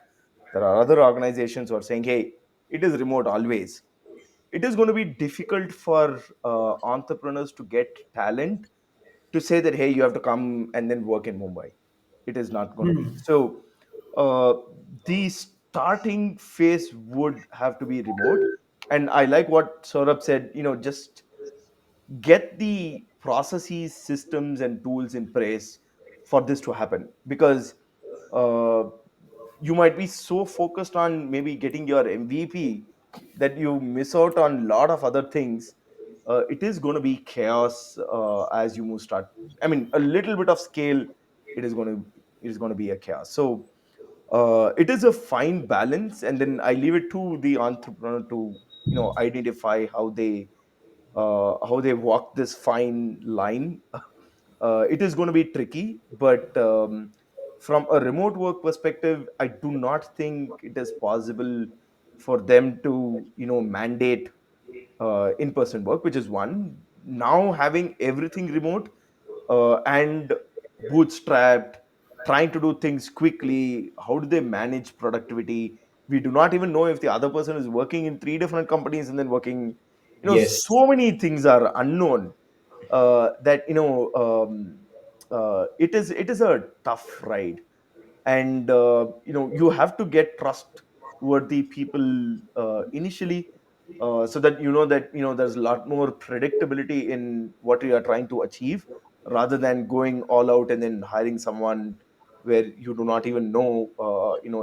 there are other organizations who are saying, "Hey, it is remote always." It is going to be difficult for entrepreneurs to get talent to say that, hey, you have to come and then work in Mumbai. It is not going to be Hmm. so. uh, the starting phase would have to be remote, and I like what Saurabh said, just get the processes, systems and tools in place for this to happen, because uh, you might be so focused on maybe getting your MVP that you miss out on a lot of other things. It is going to be chaos as you move start. I mean, a little bit of scale, it is going to be a chaos. So it is a fine balance, and then I leave it to the entrepreneur to identify how they walk this fine line. It is going to be tricky, but from a remote work perspective, I do not think it is possible for them to mandate in-person work, which is one. Now having everything remote and bootstrapped, trying to do things quickly, how do they manage productivity? We do not even know if the other person is working in three different companies and then working. Yes. So many things are unknown, that it is a tough ride. And you have to get trustworthy people initially, so that there's a lot more predictability in what you are trying to achieve, rather than going all out and then hiring someone where you do not even know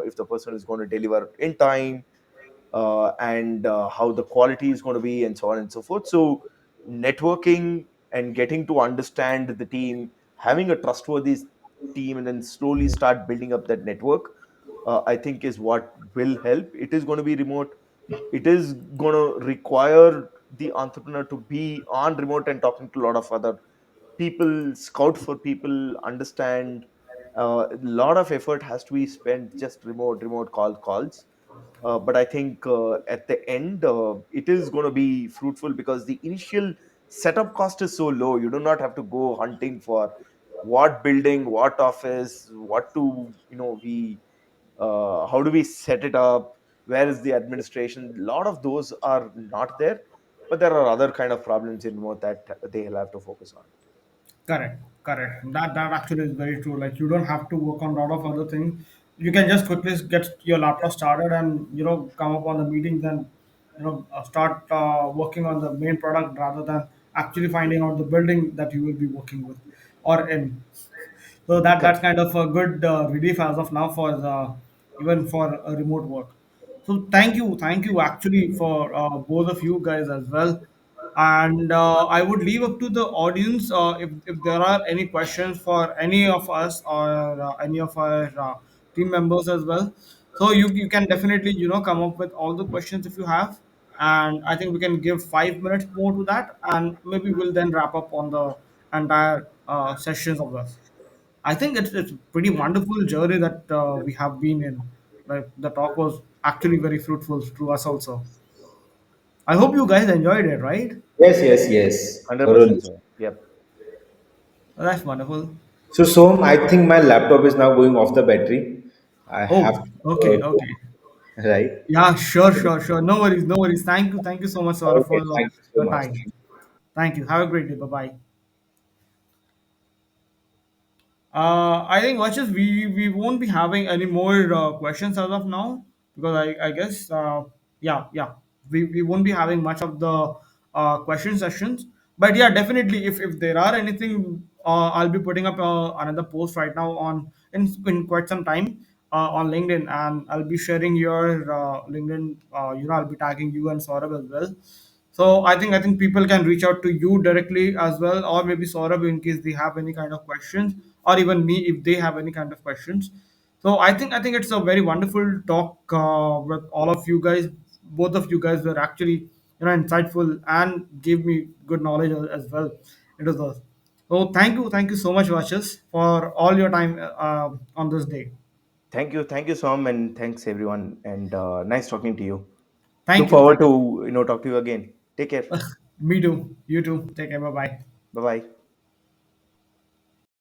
if the person is going to deliver in time, and how the quality is going to be, and so on and so forth. So networking and getting to understand the team, having a trustworthy team, and then slowly start building up that network, I think is what will help. It is going to be remote. It is going to require the entrepreneur to be on remote and talking to a lot of other people, scout for people, understand. A lot of effort has to be spent just remote calls. But I think at the end, it is going to be fruitful, because the initial setup cost is so low. You do not have to go hunting for what building, what office, what to we how do we set it up, where is the administration. A lot of those are not there, but there are other kind of problems in remote that they'll have to focus on. Correct, correct. That actually is very true. Like, you don't have to work on a lot of other things. you can just quickly get your laptop started and come up on the meetings and start working on the main product rather than actually finding out the building that you will be working with or in. So that's kind of a good relief as of now for even for remote work. So thank you actually for both of you guys as well. And I would leave up to the audience if there are any questions for any of us or any of our team members as well. So you can definitely come up with all the questions if you have, and I think we can give 5 minutes more to that, and maybe we'll then wrap up on the entire sessions of this. I think it's pretty wonderful journey that we have been in. Like the talk was actually very fruitful to us also. I hope you guys enjoyed it, right? Yes, yes, yes, 100%, thoroughly. sir. Yep. That's wonderful. So, Som, I think my laptop is now going off the battery. I have Oh, to okay, go, okay. right? Yeah, sure, sure, sure. No worries, no worries. Thank you so much, Saurabh, Okay, for thank you so your much. time. Thank you. Have a great day. Bye bye. I think watches we won't be having any more questions as of now because I guess yeah we won't be having much of the question sessions, but yeah, definitely if there are anything I'll be putting up another post right now on in quite some time on LinkedIn, and I'll be sharing your LinkedIn. I'll be tagging you and Saurabh as well. So I think people can reach out to you directly as well, or maybe Saurabh in case they have any kind of questions, or even me if they have any kind of questions. So I think it's a very wonderful talk with all of you guys. Both of you guys were actually insightful and gave me good knowledge as well into those. So thank you so much, Vashes, for all your time on this day. Thank you, Som, and thanks everyone. And nice talking to you. Look Thank you, forward thank to talk to you again. Take care. you. Me too. You too. Take care. Bye bye. Bye bye.